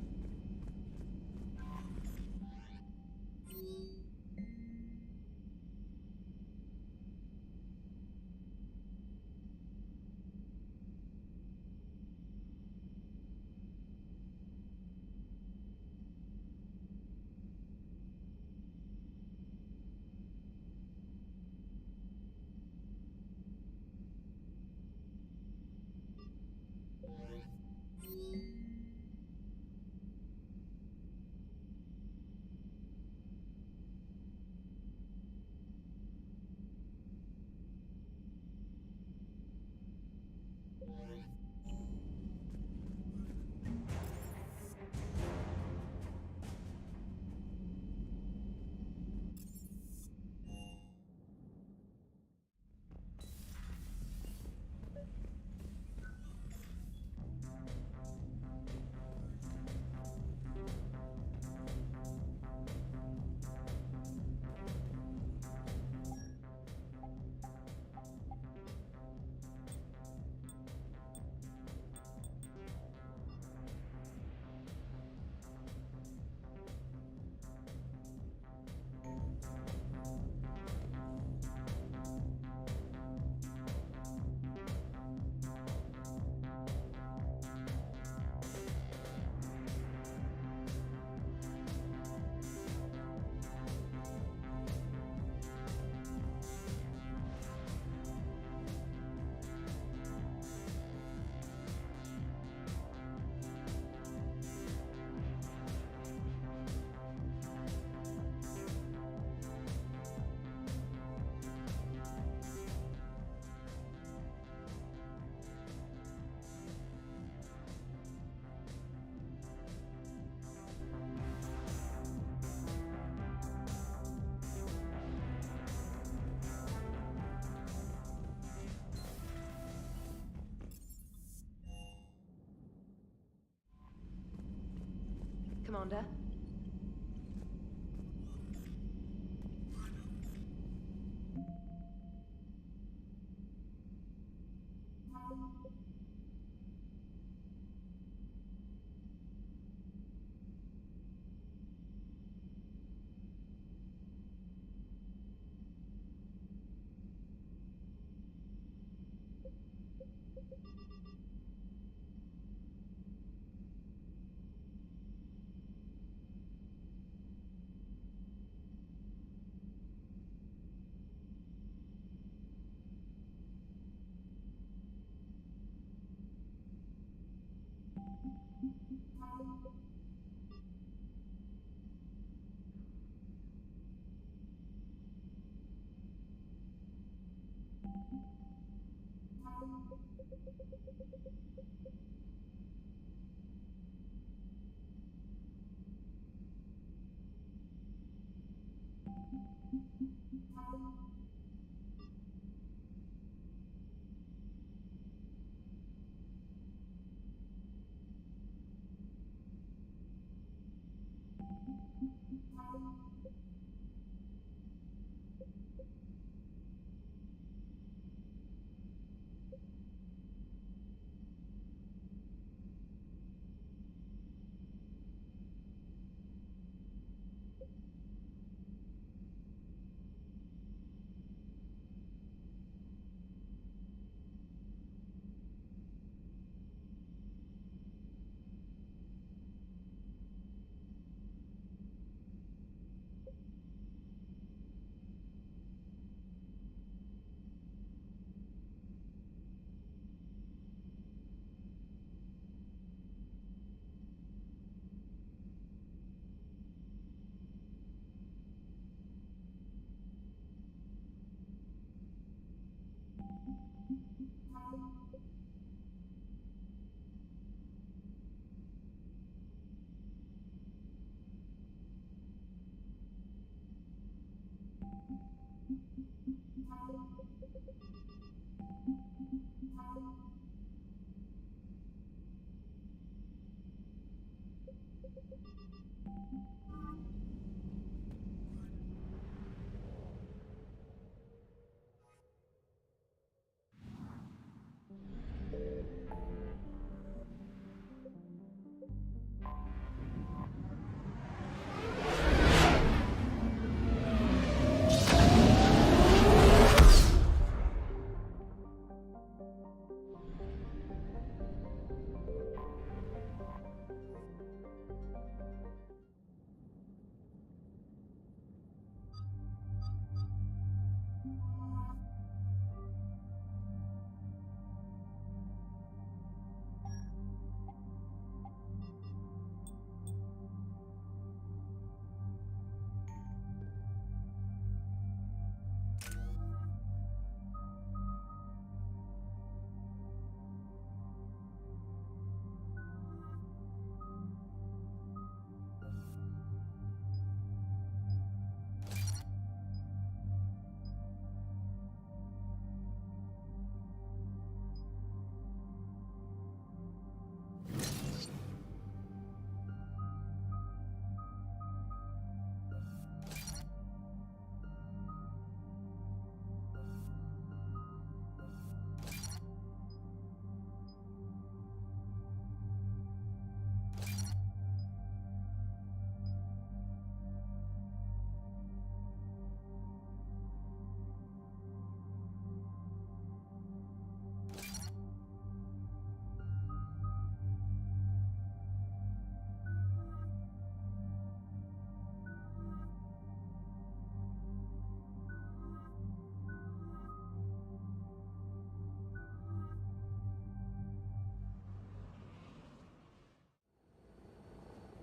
Commander.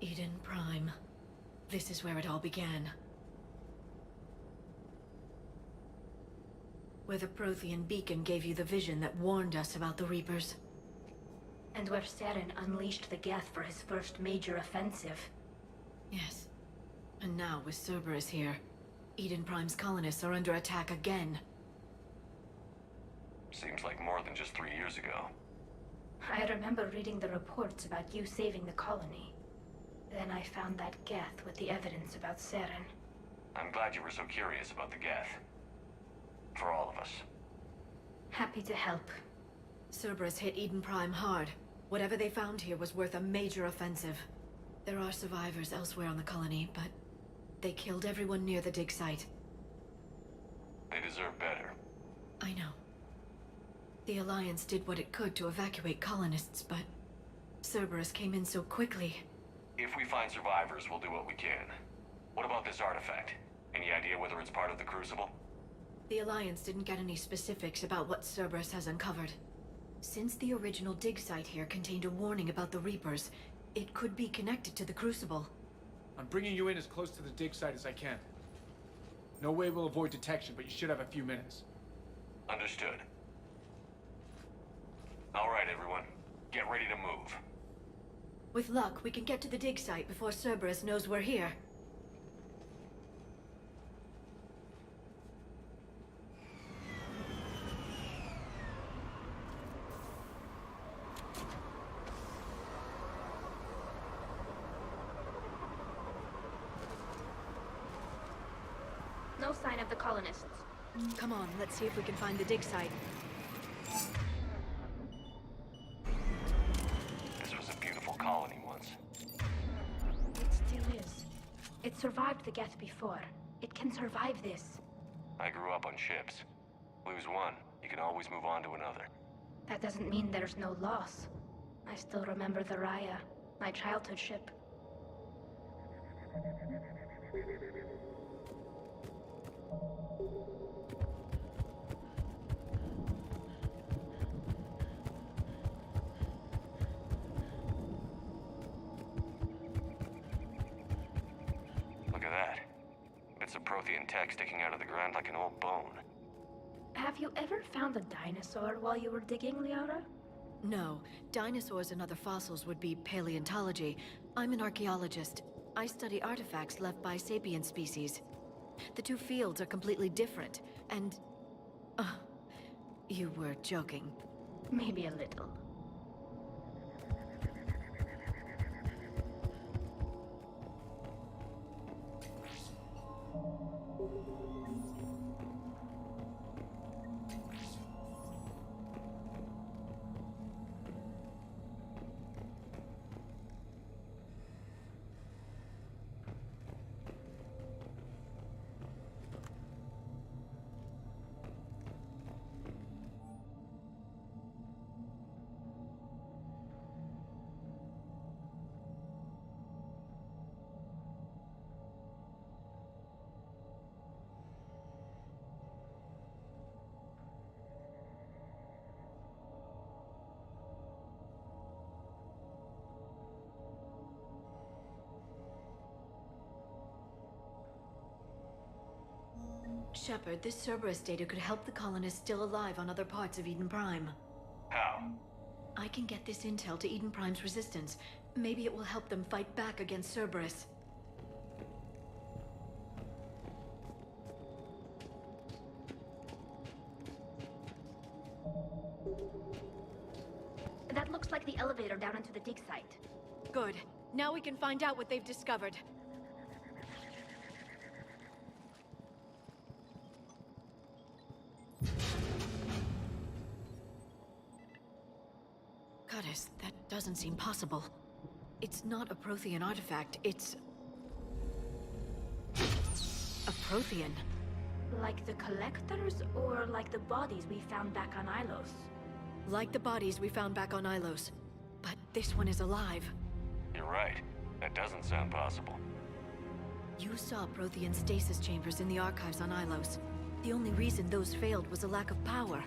Eden Prime. This is where it all began. Where the Prothean beacon gave you the vision that warned us about the Reapers. And where Saren unleashed the Geth for his first major offensive. Yes. And now, with Cerberus here, Eden Prime's colonists are under attack again. Seems like more than just 3 years ago. I remember reading the reports about you saving the colony. Then I found that Geth with the evidence about Seren. I'm glad you were so curious about the Geth. For all of us. Happy to help. Cerberus hit Eden Prime hard. Whatever they found here was worth a major offensive. There are survivors elsewhere on the colony, but they killed everyone near the dig site. They deserve better. I know. The Alliance did what it could to evacuate colonists, but Cerberus came in so quickly. If we find survivors, we'll do what we can. What about this artifact? Any idea whether it's part of the Crucible? The Alliance didn't get any specifics about what Cerberus has uncovered. Since the original dig site here contained a warning about the Reapers, it could be connected to the Crucible. I'm bringing you in as close to the dig site as I can. No way we'll avoid detection, but you should have a few minutes. Understood. All right, everyone. Get ready to move. With luck, we can get to the dig site before Cerberus knows we're here. No sign of the colonists. Come on, let's see if we can find the dig site. This was a beautiful colony once. It still is. It survived the Geth before. It can survive this. I grew up on ships. Lose one, you can always move on to another. That doesn't mean there's no loss. I still remember the Raya, my childhood ship. Look at that. Bits of Prothean tech sticking out of the ground like an old bone. Have you ever found a dinosaur while you were digging, Liara? No. Dinosaurs and other fossils would be paleontology. I'm an archaeologist. I study artifacts left by sapient species. The two fields are completely different, and... you were joking. Maybe a little. Shepard, this Cerberus data could help the colonists still alive on other parts of Eden Prime. How? I can get this intel to Eden Prime's resistance. Maybe it will help them fight back against Cerberus. That looks like the elevator down into the dig site. Good. Now we can find out what they've discovered. Goddess, that doesn't seem possible. It's not a Prothean artifact, it's... a Prothean. Like the collectors, or like the bodies we found back on Ilos? Like the bodies we found back on Ilos. But this one is alive. You're right. That doesn't sound possible. You saw Prothean stasis chambers in the archives on Ilos. The only reason those failed was a lack of power.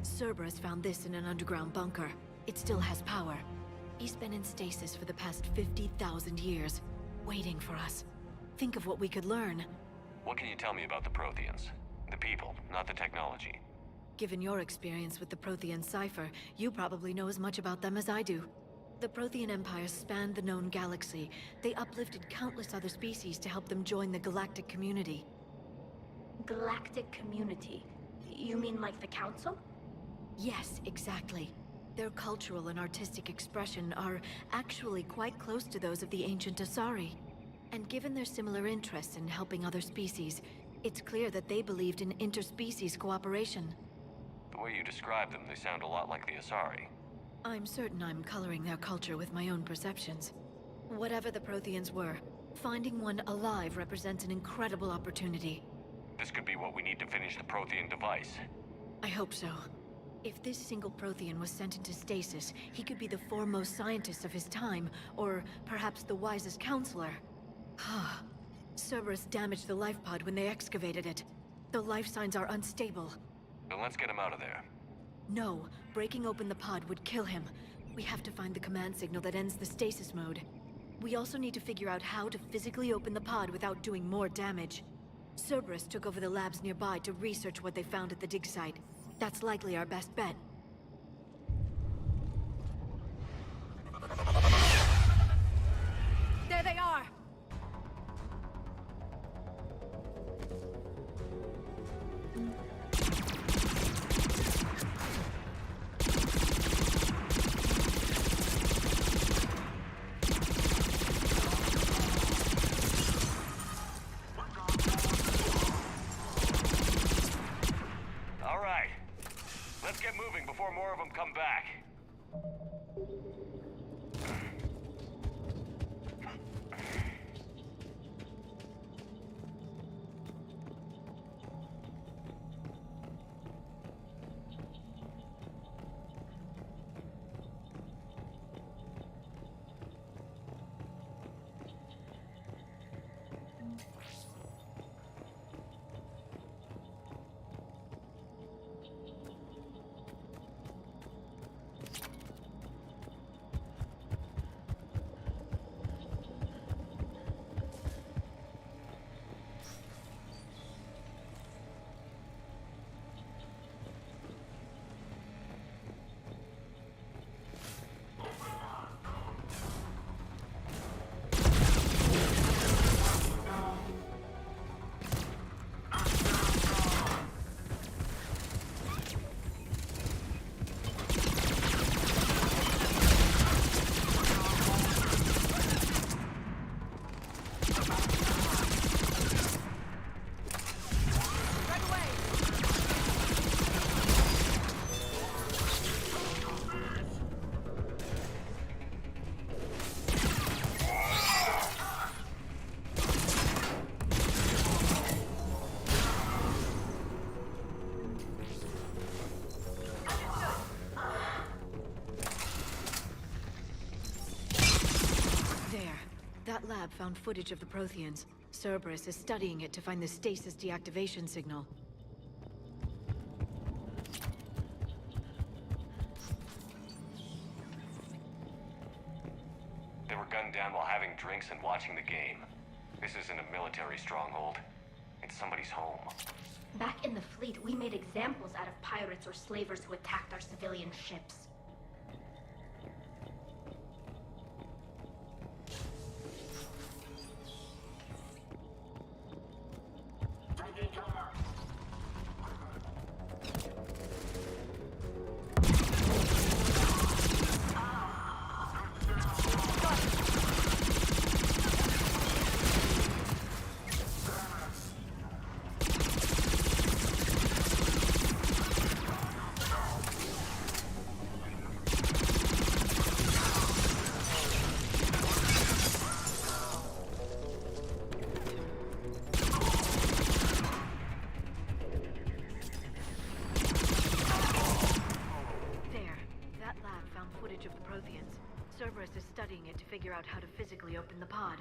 Cerberus found this in an underground bunker. It still has power. He's been in stasis for the past 50,000 years, waiting for us. Think of what we could learn. What can you tell me about the Protheans? The people, not the technology. Given your experience with the Prothean cipher, you probably know as much about them as I do. The Prothean Empire spanned the known galaxy. They uplifted countless other species to help them join the galactic community. Galactic community? You mean like the Council? Yes, exactly. Their cultural and artistic expression are actually quite close to those of the ancient Asari. And given their similar interests in helping other species, it's clear that they believed in interspecies cooperation. The way you describe them, they sound a lot like the Asari. I'm certain I'm coloring their culture with my own perceptions. Whatever the Protheans were, finding one alive represents an incredible opportunity. This could be what we need to finish the Prothean device. I hope so. If this single Prothean was sent into stasis, he could be the foremost scientist of his time, or perhaps the wisest counselor. Cerberus damaged the life pod when they excavated it. The life signs are unstable. Then let's get him out of there. No, breaking open the pod would kill him. We have to find the command signal that ends the stasis mode. We also need to figure out how to physically open the pod without doing more damage. Cerberus took over the labs nearby to research what they found at the dig site. That's likely our best bet. There they are! All right. Let's get moving before more of them come back. That lab found footage of the Protheans. Cerberus is studying it to find the stasis deactivation signal. They were gunned down while having drinks and watching the game. This isn't a military stronghold. It's somebody's home. Back in the fleet, we made examples out of pirates or slavers who attacked our civilian ships. Cerberus is studying it to figure out how to physically open the pod.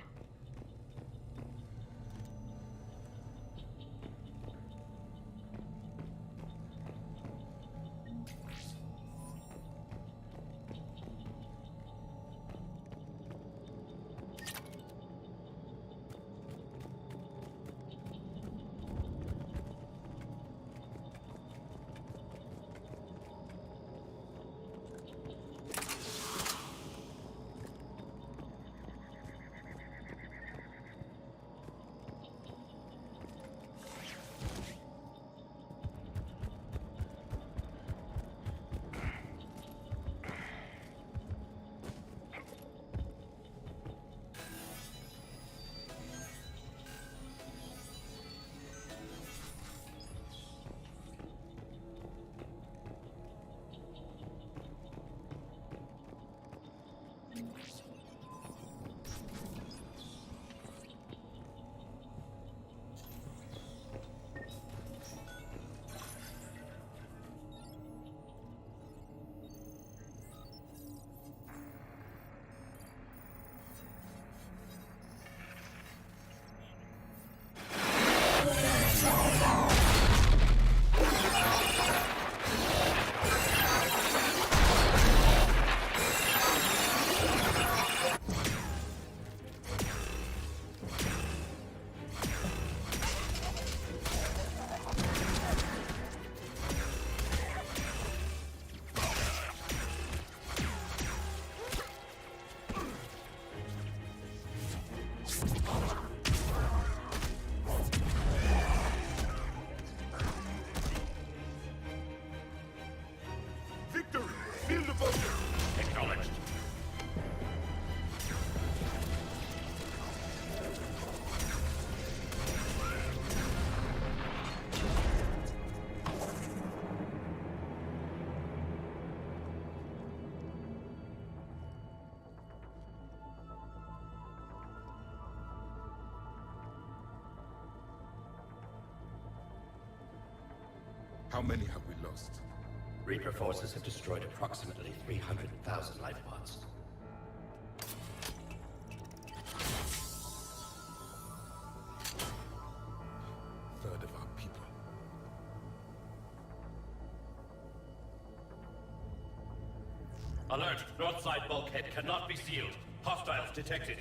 How many have we lost? Reaper forces have destroyed approximately 300,000 life pods. Third of our people. Alert! North side bulkhead cannot be sealed. Hostiles detected.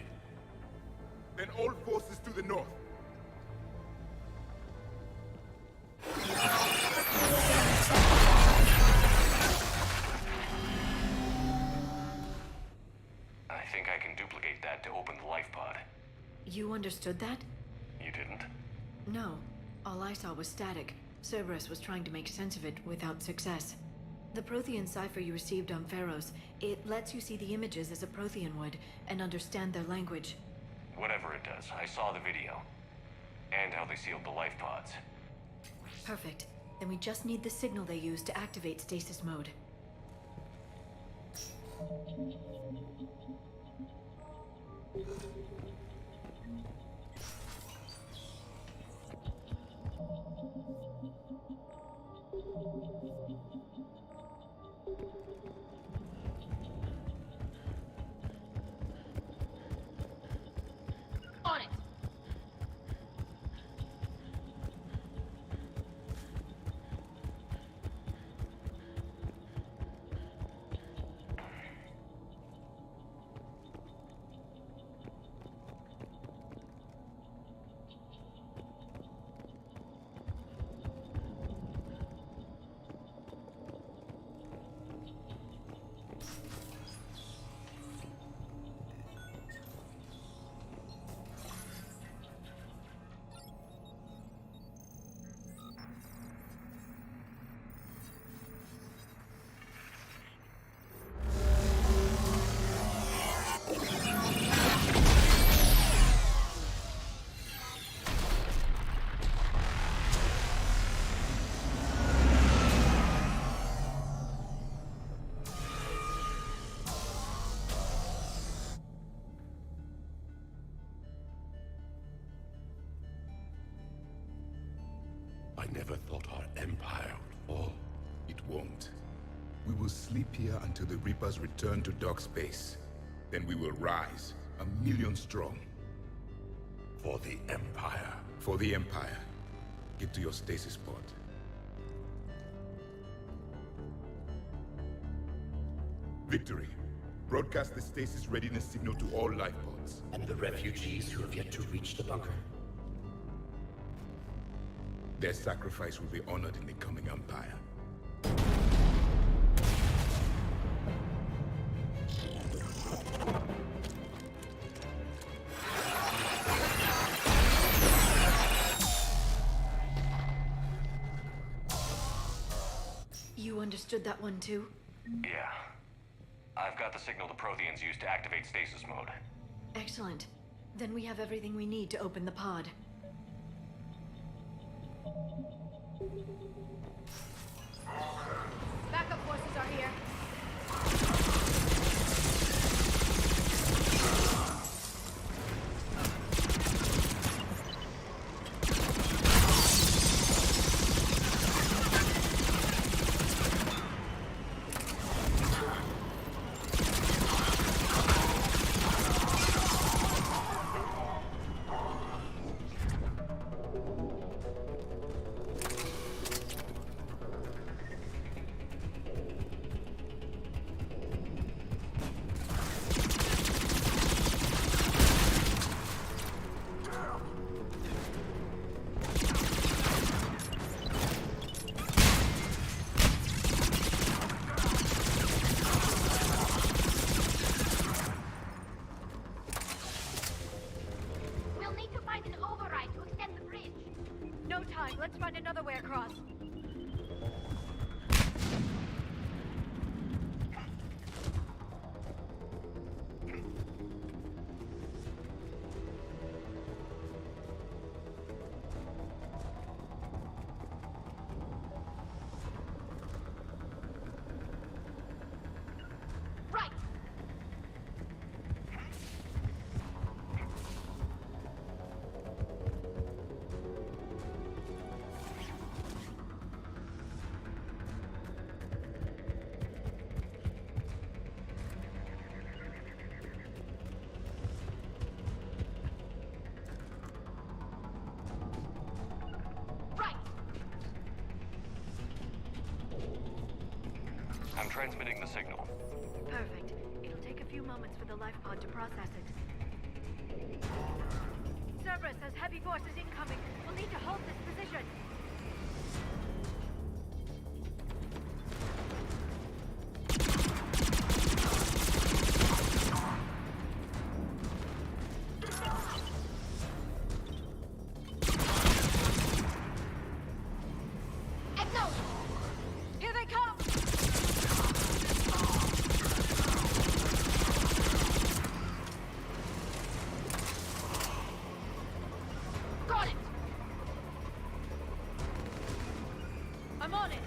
Then all forces to the north. I think I can duplicate that to open the life pod. You understood that? You didn't? No. All I saw was static. Cerberus was trying to make sense of it without success. The Prothean cipher you received on Pharaohs, it lets you see the images as a Prothean would and understand their language. Whatever it does, I saw the video. And how they sealed the life pods. Perfect. Then we just need the signal they used to activate stasis mode. On it! I never thought our empire would fall. It won't. We will sleep here until the Reapers return to dark space. Then we will rise, 1,000,000 strong. For the Empire. For the Empire. Get to your stasis pod. Victory. Broadcast the stasis readiness signal to all life pods. And the refugees who have yet to reach the bunker. Their sacrifice will be honored in the coming Empire. You understood that one too? Yeah. I've got the signal the Protheans used to activate stasis mode. Excellent. Then we have everything we need to open the pod. Backup forces are here. I'm transmitting the signal. Perfect. It'll take a few moments for the life pod to process it. Cerberus has heavy forces incoming. We'll need to hold this position. I'm on it!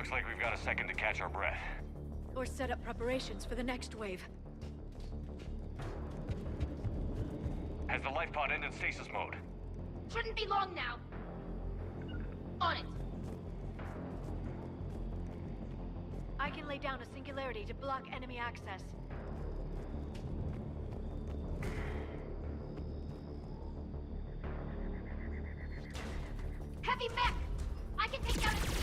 Looks like we've got a second to catch our breath. Or set up preparations for the next wave. Has the life pod entered stasis mode? Shouldn't be long now. On it. I can lay down a singularity to block enemy access. Heavy mech! I can take down its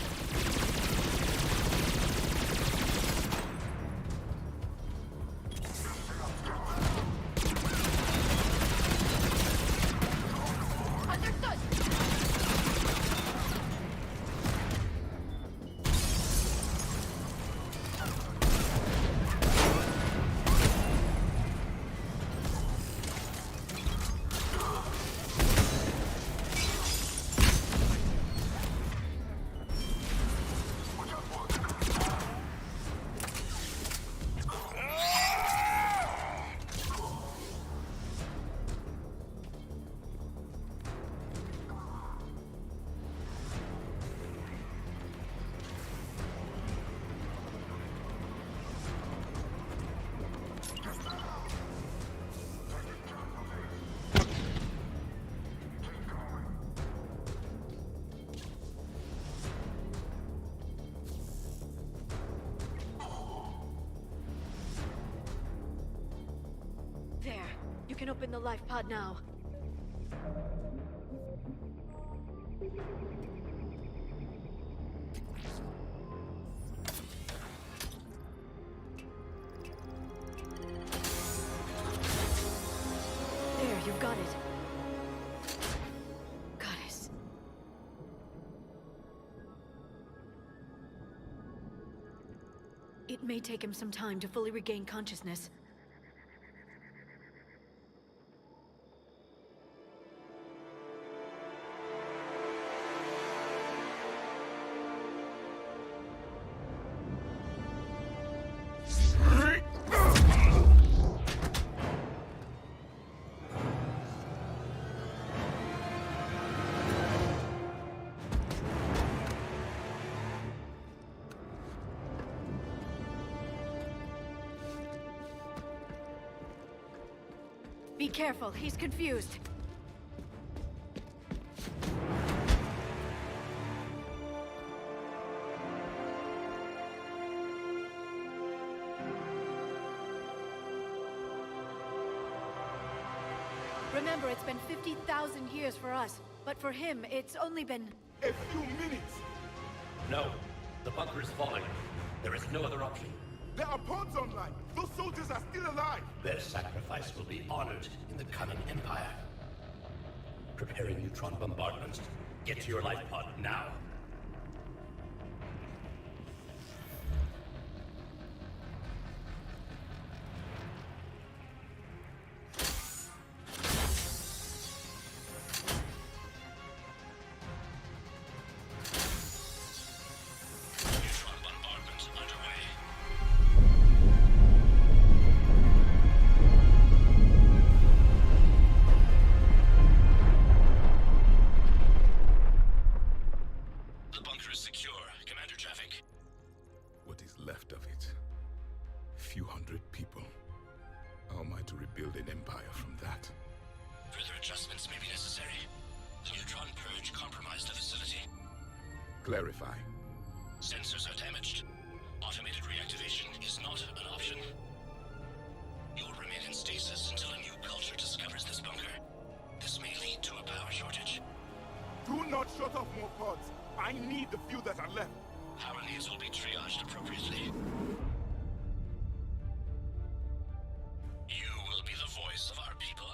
You can open the life pod now. There, you've got it. Goddess. It may take him some time to fully regain consciousness. Be careful, he's confused. Remember, it's been 50,000 years for us, but for him, it's only been... A few minutes! No, the bunker is falling. There is no other option. There are pods online! Those soldiers are still alive! Their sacrifice will be honored in the coming Empire. Preparing neutron bombardment. Get to your life pod now. Clarify. Sensors are damaged. Automated reactivation is not an option. You'll remain in stasis until a new culture discovers this bunker. This may lead to a power shortage. Do not shut off more pods. I need the few that are left. Power needs will be triaged appropriately. You will be the voice of our people.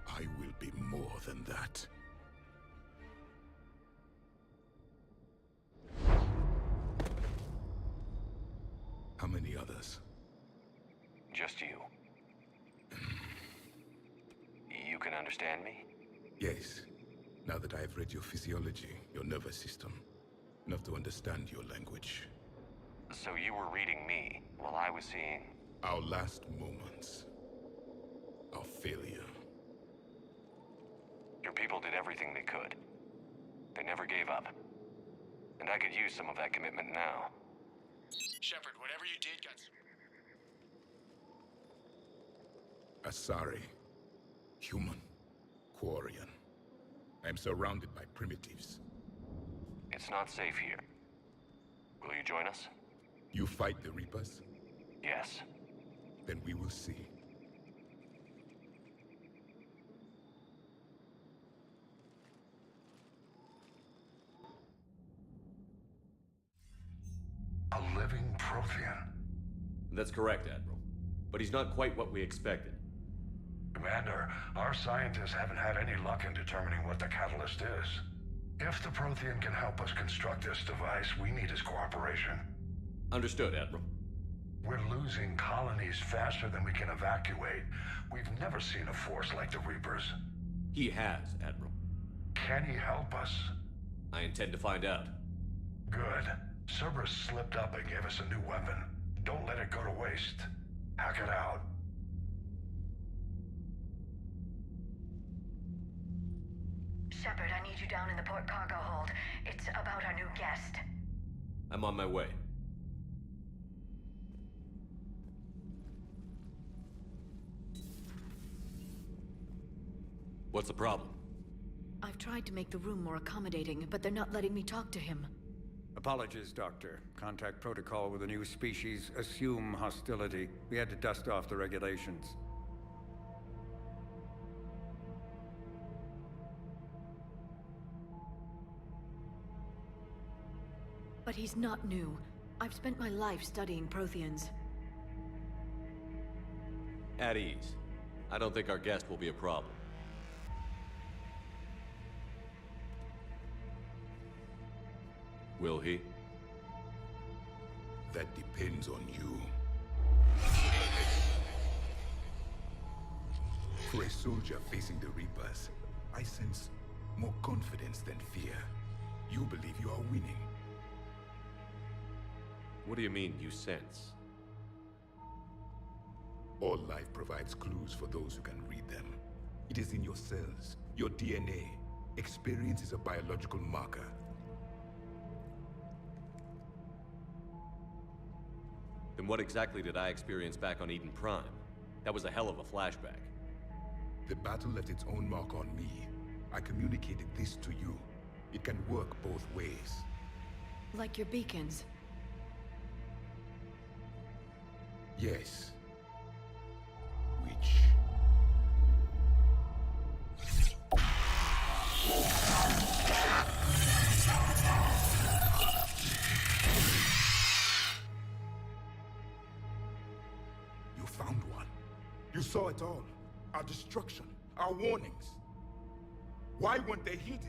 I will be more than that. How many others? Just you. You can understand me? Yes. Now that I have read your physiology, your nervous system, enough to understand your language. So you were reading me while I was seeing... Our last moments. Our failure. Your people did everything they could. They never gave up. And I could use some of that commitment now. Shepard, whatever you did got... Asari. Human. Quarian. I am surrounded by primitives. It's not safe here. Will you join us? You fight the Reapers? Yes. Then we will see. A living Prothean. That's correct, Admiral. But he's not quite what we expected. Commander, our scientists haven't had any luck in determining what the catalyst is. If the Prothean can help us construct this device, we need his cooperation. Understood, Admiral. We're losing colonies faster than we can evacuate. We've never seen a force like the Reapers. He has, Admiral. Can he help us? I intend to find out. Good. Cerberus slipped up and gave us a new weapon. Don't let it go to waste. Hack it out. Shepard, I need you down in the port cargo hold. It's about our new guest. I'm on my way. What's the problem? I've tried to make the room more accommodating, but they're not letting me talk to him. Apologies, Doctor. Contact protocol with a new species. Assume hostility. We had to dust off the regulations. But he's not new. I've spent my life studying Protheans. At ease. I don't think our guest will be a problem. Will he? That depends on you. For a soldier facing the Reapers, I sense more confidence than fear. You believe you are winning. What do you mean, you sense? All life provides clues for those who can read them. It is in your cells, your DNA. Experience is a biological marker. Then what exactly did I experience back on Eden Prime? That was a hell of a flashback. The battle left its own mark on me. I communicated this to you. It can work both ways. Like your beacons. Yes. Which... You found one. You saw it all. Our destruction, our warnings. Why weren't they heeded?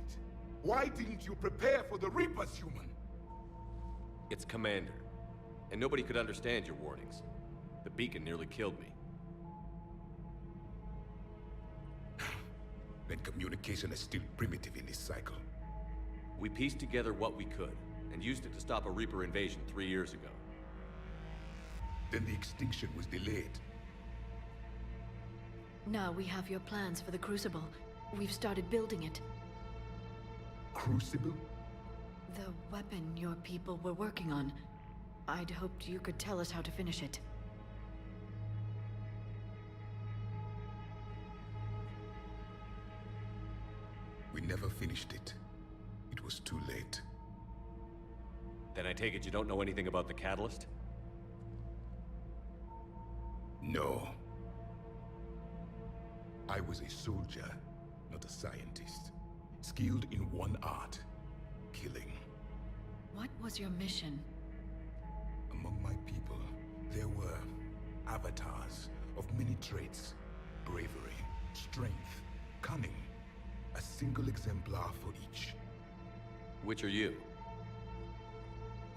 Why didn't you prepare for the Reapers, human? It's Commander. And nobody could understand your warnings. The beacon nearly killed me. Then communication is still primitive in this cycle. We pieced together what we could, and used it to stop a Reaper invasion 3 years ago. Then the extinction was delayed. Now we have your plans for the Crucible. We've started building it. Crucible? The weapon your people were working on. I'd hoped you could tell us how to finish it. We never finished it. was too late. Then I take it you don't know anything about the catalyst? No. I was a soldier, not a scientist. Skilled in one art, killing. What was your mission? Among my people, there were avatars of many traits. Bravery, strength, cunning. A single exemplar for each. Which are you?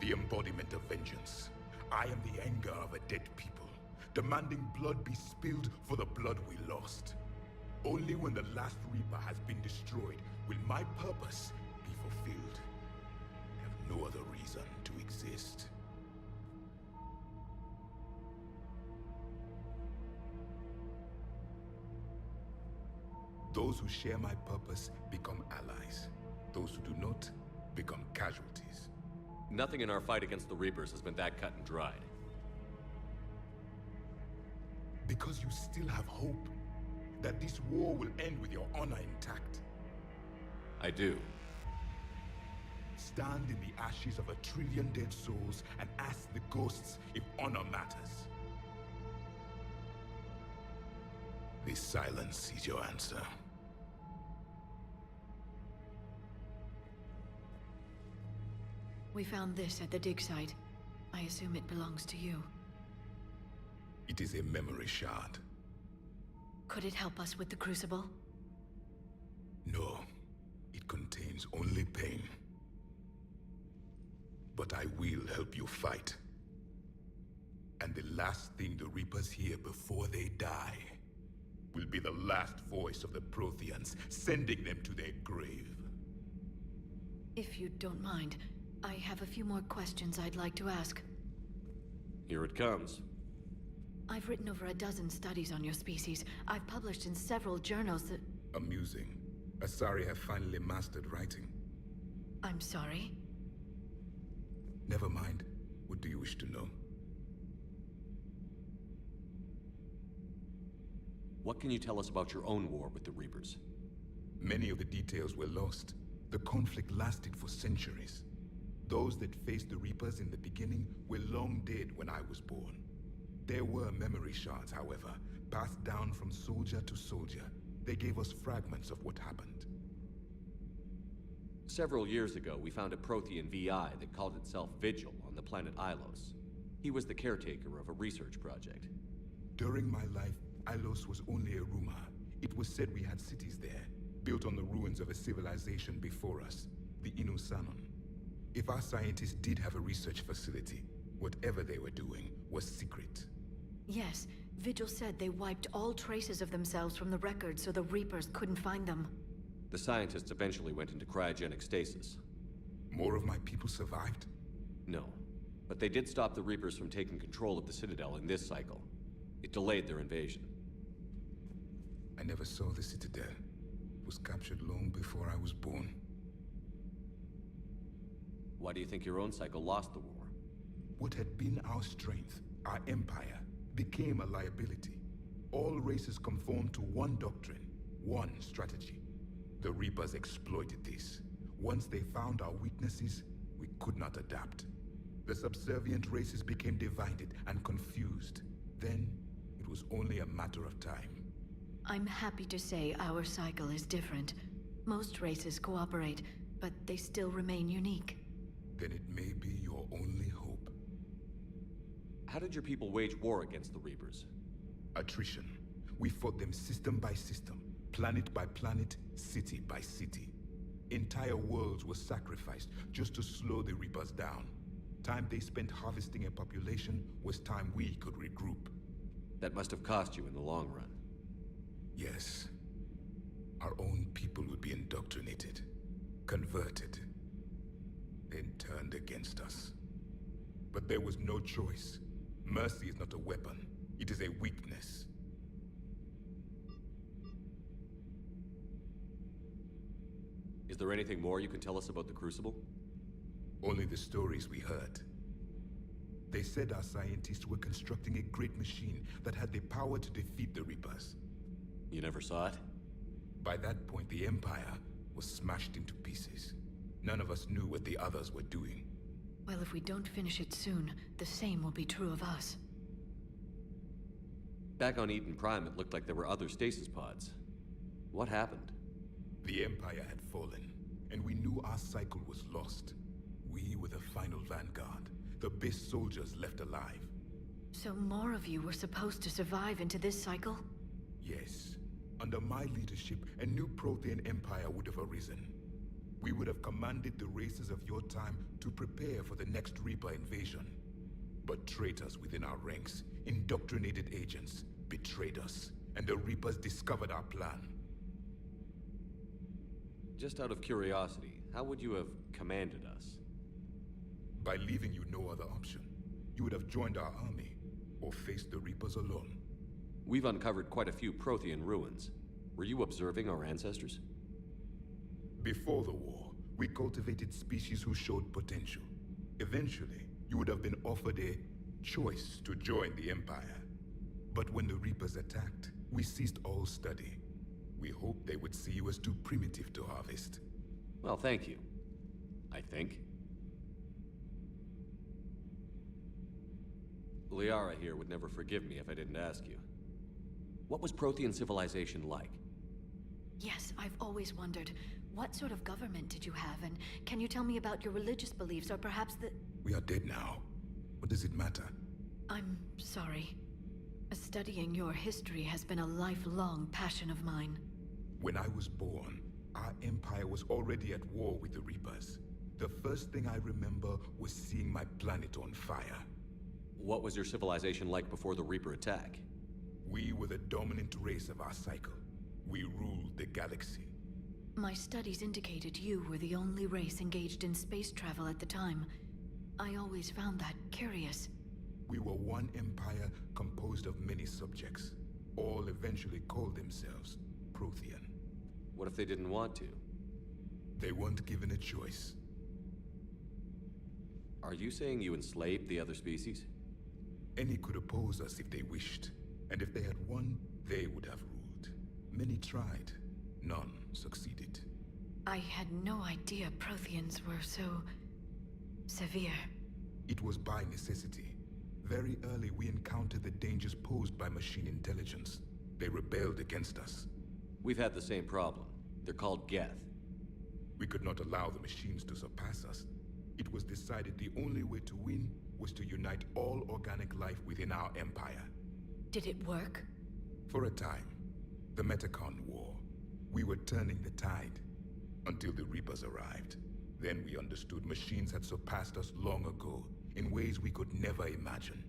The embodiment of vengeance. I am the anger of a dead people, demanding blood be spilled for the blood we lost. Only when the last Reaper has been destroyed will my purpose be fulfilled. I have no other reason to exist. Those who share my purpose become allies. Those who do not become casualties. Nothing in our fight against the Reapers has been that cut and dried. Because you still have hope that this war will end with your honor intact. I do. Stand in the ashes of 1 trillion dead souls and ask the ghosts if honor matters. This silence is your answer. We found this at the dig site. I assume it belongs to you. It is a memory shard. Could it help us with the Crucible? No, it contains only pain. But I will help you fight. And the last thing the Reapers hear before they die will be the last voice of the Protheans, sending them to their grave. If you don't mind, I have a few more questions I'd like to ask. Here it comes. I've written over a dozen studies on your species. I've published in several journals that... Amusing. Asari have finally mastered writing. I'm sorry? Never mind. What do you wish to know? What can you tell us about your own war with the Reapers? Many of the details were lost. The conflict lasted for centuries. Those that faced the Reapers in the beginning were long dead when I was born. There were memory shards, however, passed down from soldier to soldier. They gave us fragments of what happened. Several years ago, we found a Prothean VI that called itself Vigil on the planet Ilos. He was the caretaker of a research project. During my life, Ilos was only a rumor. It was said we had cities there, built on the ruins of a civilization before us, the Inusanon. If our scientists did have a research facility, whatever they were doing was secret. Yes, Vigil said they wiped all traces of themselves from the records so the Reapers couldn't find them. The scientists eventually went into cryogenic stasis. More of my people survived? No, but they did stop the Reapers from taking control of the Citadel in this cycle. It delayed their invasion. I never saw the Citadel. It was captured long before I was born. Why do you think your own cycle lost the war? What had been our strength, our empire, became a liability. All races conformed to one doctrine, one strategy. The Reapers exploited this. Once they found our weaknesses, we could not adapt. The subservient races became divided and confused. Then, it was only a matter of time. I'm happy to say our cycle is different. Most races cooperate, but they still remain unique. Then it may be your only hope. How did your people wage war against the Reapers? Attrition. We fought them system by system, planet by planet, city by city. Entire worlds were sacrificed just to slow the Reapers down. Time they spent harvesting a population was time we could regroup. That must have cost you in the long run. Yes. Our own people would be indoctrinated, converted, then turned against us. But there was no choice. Mercy is not a weapon. It is a weakness. Is there anything more you can tell us about the Crucible? Only the stories we heard. They said our scientists were constructing a great machine that had the power to defeat the Reapers. You never saw it? By that point, the Empire was smashed into pieces. None of us knew what the others were doing. Well, if we don't finish it soon, the same will be true of us. Back on Eden Prime, it looked like there were other stasis pods. What happened? The Empire had fallen, and we knew our cycle was lost. We were the final vanguard, the best soldiers left alive. So more of you were supposed to survive into this cycle? Yes. Under my leadership, a new Prothean empire would have arisen. We would have commanded the races of your time to prepare for the next Reaper invasion. But traitors within our ranks, indoctrinated agents, betrayed us, and the Reapers discovered our plan. Just out of curiosity, how would you have commanded us? By leaving you no other option. You would have joined our army, or faced the Reapers alone. We've uncovered quite a few Prothean ruins. Were you observing our ancestors? Before the war, we cultivated species who showed potential. Eventually, you would have been offered a choice to join the Empire. But when the Reapers attacked, we ceased all study. We hoped they would see you as too primitive to harvest. Well, thank you. I think. Liara here would never forgive me if I didn't ask you. What was Prothean civilization like? Yes, I've always wondered. What sort of government did you have, and can you tell me about your religious beliefs, or perhaps the... We are dead now. What does it matter? I'm sorry. Studying your history has been a lifelong passion of mine. When I was born, our empire was already at war with the Reapers. The first thing I remember was seeing my planet on fire. What was your civilization like before the Reaper attack? We were the dominant race of our cycle. We ruled the galaxy. My studies indicated you were the only race engaged in space travel at the time. I always found that curious. We were one empire composed of many subjects. All eventually called themselves Prothean. What if they didn't want to? They weren't given a choice. Are you saying you enslaved the other species? Any could oppose us if they wished. And if they had won, they would have ruled. Many tried. None succeeded. I had no idea Protheans were so... severe. It was by necessity. Very early, we encountered the dangers posed by machine intelligence. They rebelled against us. We've had the same problem. They're called Geth. We could not allow the machines to surpass us. It was decided the only way to win was to unite all organic life within our empire. Did it work? For a time. The Metacon War. We were turning the tide. Until the Reapers arrived. Then we understood machines had surpassed us long ago, in ways we could never imagine.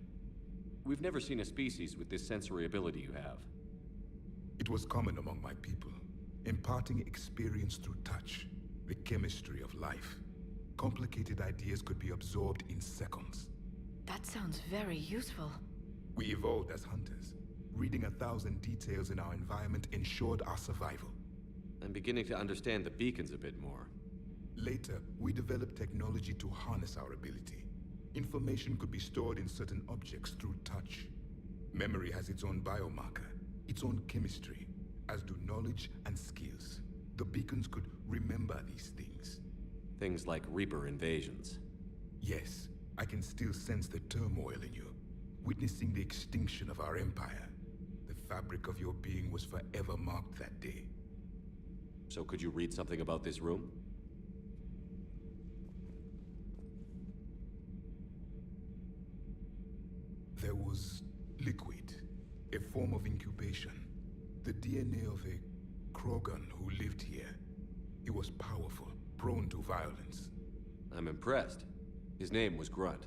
We've never seen a species with this sensory ability you have. It was common among my people, imparting experience through touch, the chemistry of life. Complicated ideas could be absorbed in seconds. That sounds very useful. We evolved as hunters. Reading 1,000 details in our environment ensured our survival. I'm beginning to understand the beacons a bit more. Later, we developed technology to harness our ability. Information could be stored in certain objects through touch. Memory has its own biomarker, its own chemistry, as do knowledge and skills. The beacons could remember these things. Things like Reaper invasions. Yes, I can still sense the turmoil in you, witnessing the extinction of our empire. The fabric of your being was forever marked that day. So could you read something about this room? There was liquid, a form of incubation. The DNA of a Krogan who lived here. He was powerful, prone to violence. I'm impressed. His name was Grunt.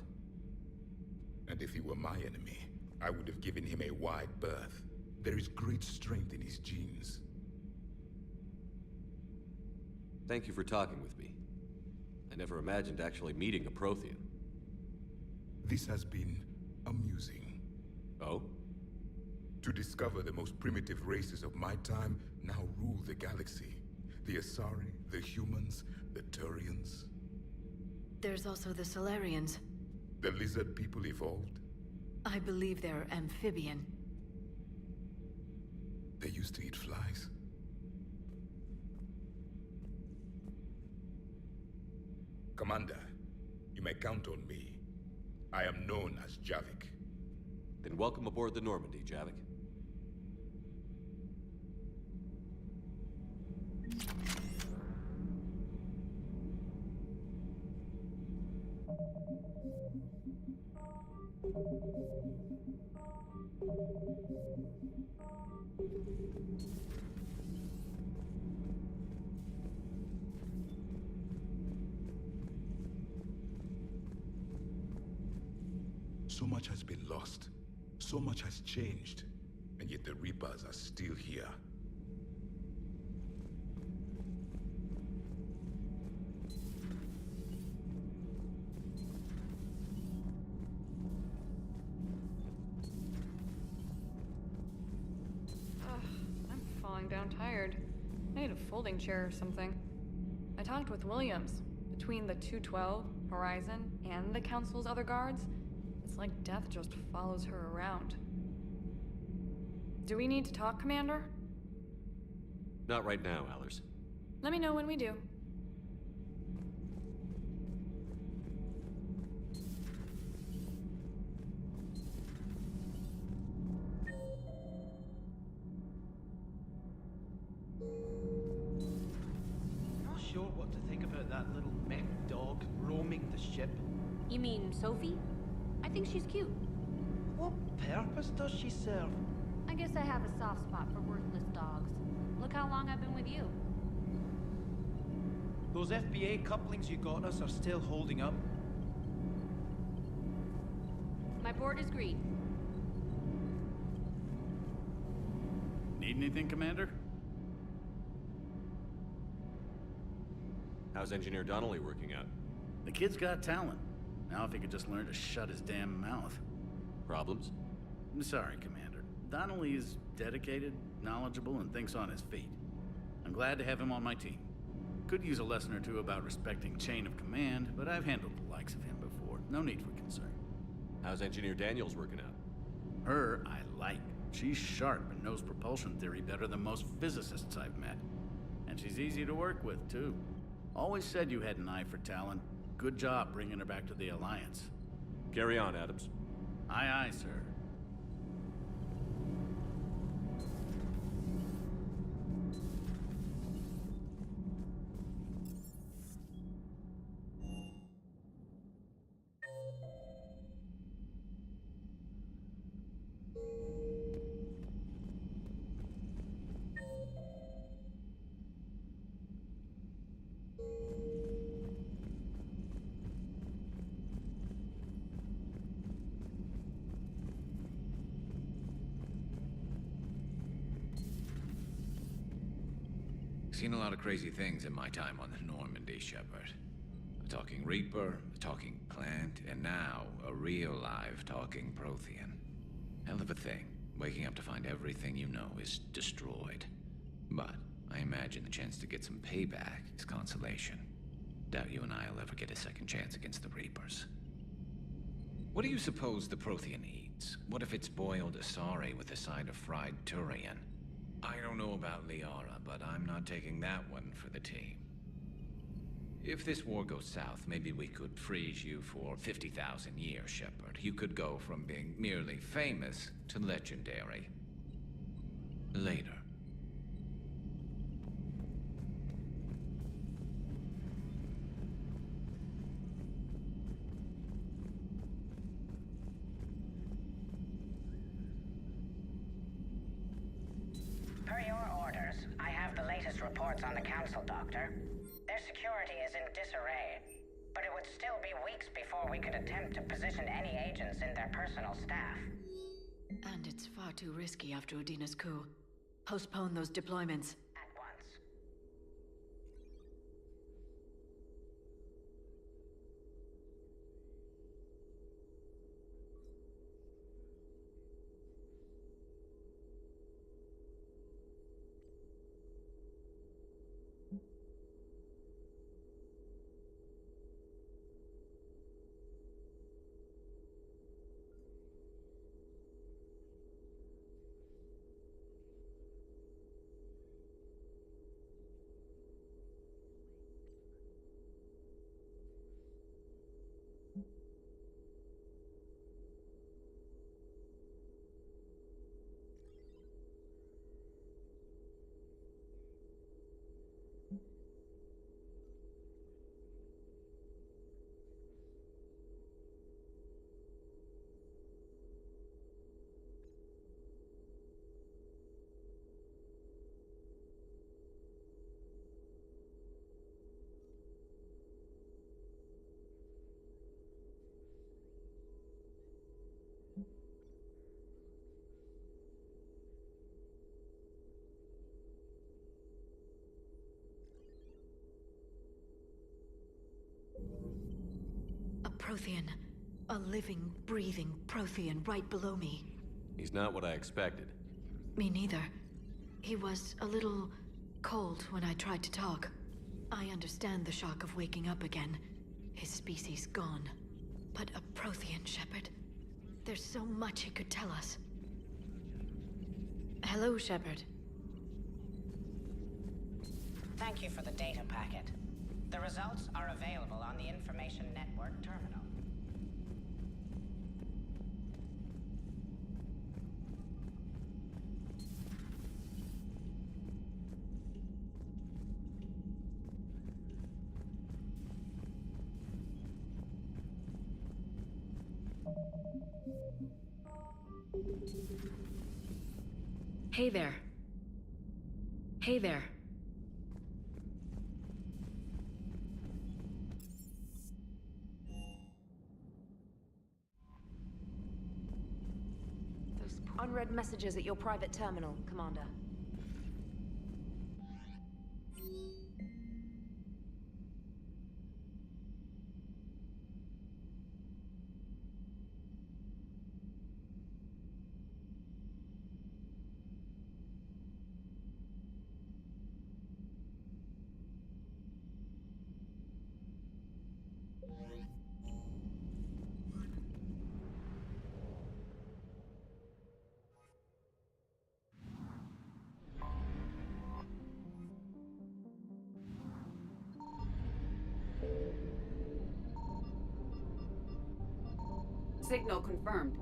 And if he were my enemy, I would have given him a wide berth. There is great strength in his genes. Thank you for talking with me. I never imagined actually meeting a Prothean. This has been amusing. Oh? To discover the most primitive races of my time now rule the galaxy. The Asari, the humans, the Turians. There's also the Solarians. The lizard people evolved? I believe they're amphibian. They used to eat flies. Commander, you may count on me. I am known as Javik. Then welcome aboard the Normandy, Javik. So much has been lost. So much has changed. And yet the Reapers are still here. I'm falling down tired. I need a folding chair or something. I talked with Williams. Between the 212, Horizon, and the Council's other guards, it's like death just follows her around. Do we need to talk, Commander? Not right now, Allers. Let me know when we do. Not sure what to think about that little mech dog roaming the ship. You mean Sophie? I think she's cute. What purpose does she serve? I guess I have a soft spot for worthless dogs. Look how long I've been with you. Those FBA couplings you got us are still holding up. My board is green. Need anything, Commander? How's Engineer Donnelly working out? The kid's got talent. Now if he could just learn to shut his damn mouth. Problems? I'm sorry, Commander. Donnelly is dedicated, knowledgeable, and thinks on his feet. I'm glad to have him on my team. Could use a lesson or two about respecting chain of command, but I've handled the likes of him before. No need for concern. How's Engineer Daniels working out? Her, I like. She's sharp and knows propulsion theory better than most physicists I've met. And she's easy to work with, too. Always said you had an eye for talent. Good job bringing her back to the Alliance. Carry on, Adams. Aye, aye, sir. Seen a lot of crazy things in my time on the Normandy, Shepard. A talking Reaper, a talking plant, and now a real live talking Prothean. Hell of a thing, waking up to find everything you know is destroyed. But I imagine the chance to get some payback is consolation. Doubt you and I'll ever get a second chance against the Reapers. What do you suppose the Prothean eats? What if it's boiled Asari with a side of fried Turian? I don't know about Liara, but I'm not taking that one for the team. If this war goes south, maybe we could freeze you for 50,000 years, Shepard. You could go from being merely famous to legendary. Later. Per your orders, I have the latest reports on the Council, Doctor. Their security is in disarray, but it would still be weeks before we could attempt to position any agents in their personal staff. And it's far too risky after Udina's coup. Postpone those deployments. At once. Prothean. A living, breathing Prothean right below me. He's not what I expected. Me neither. He was a little cold when I tried to talk. I understand the shock of waking up again. His species gone. But a Prothean, Shepard. There's so much he could tell us. Hello, Shepard. Thank you for the data packet. The results are available on the Information Network terminal. Hey there. Hey there. Those unread messages at your private terminal, Commander. Signal confirmed.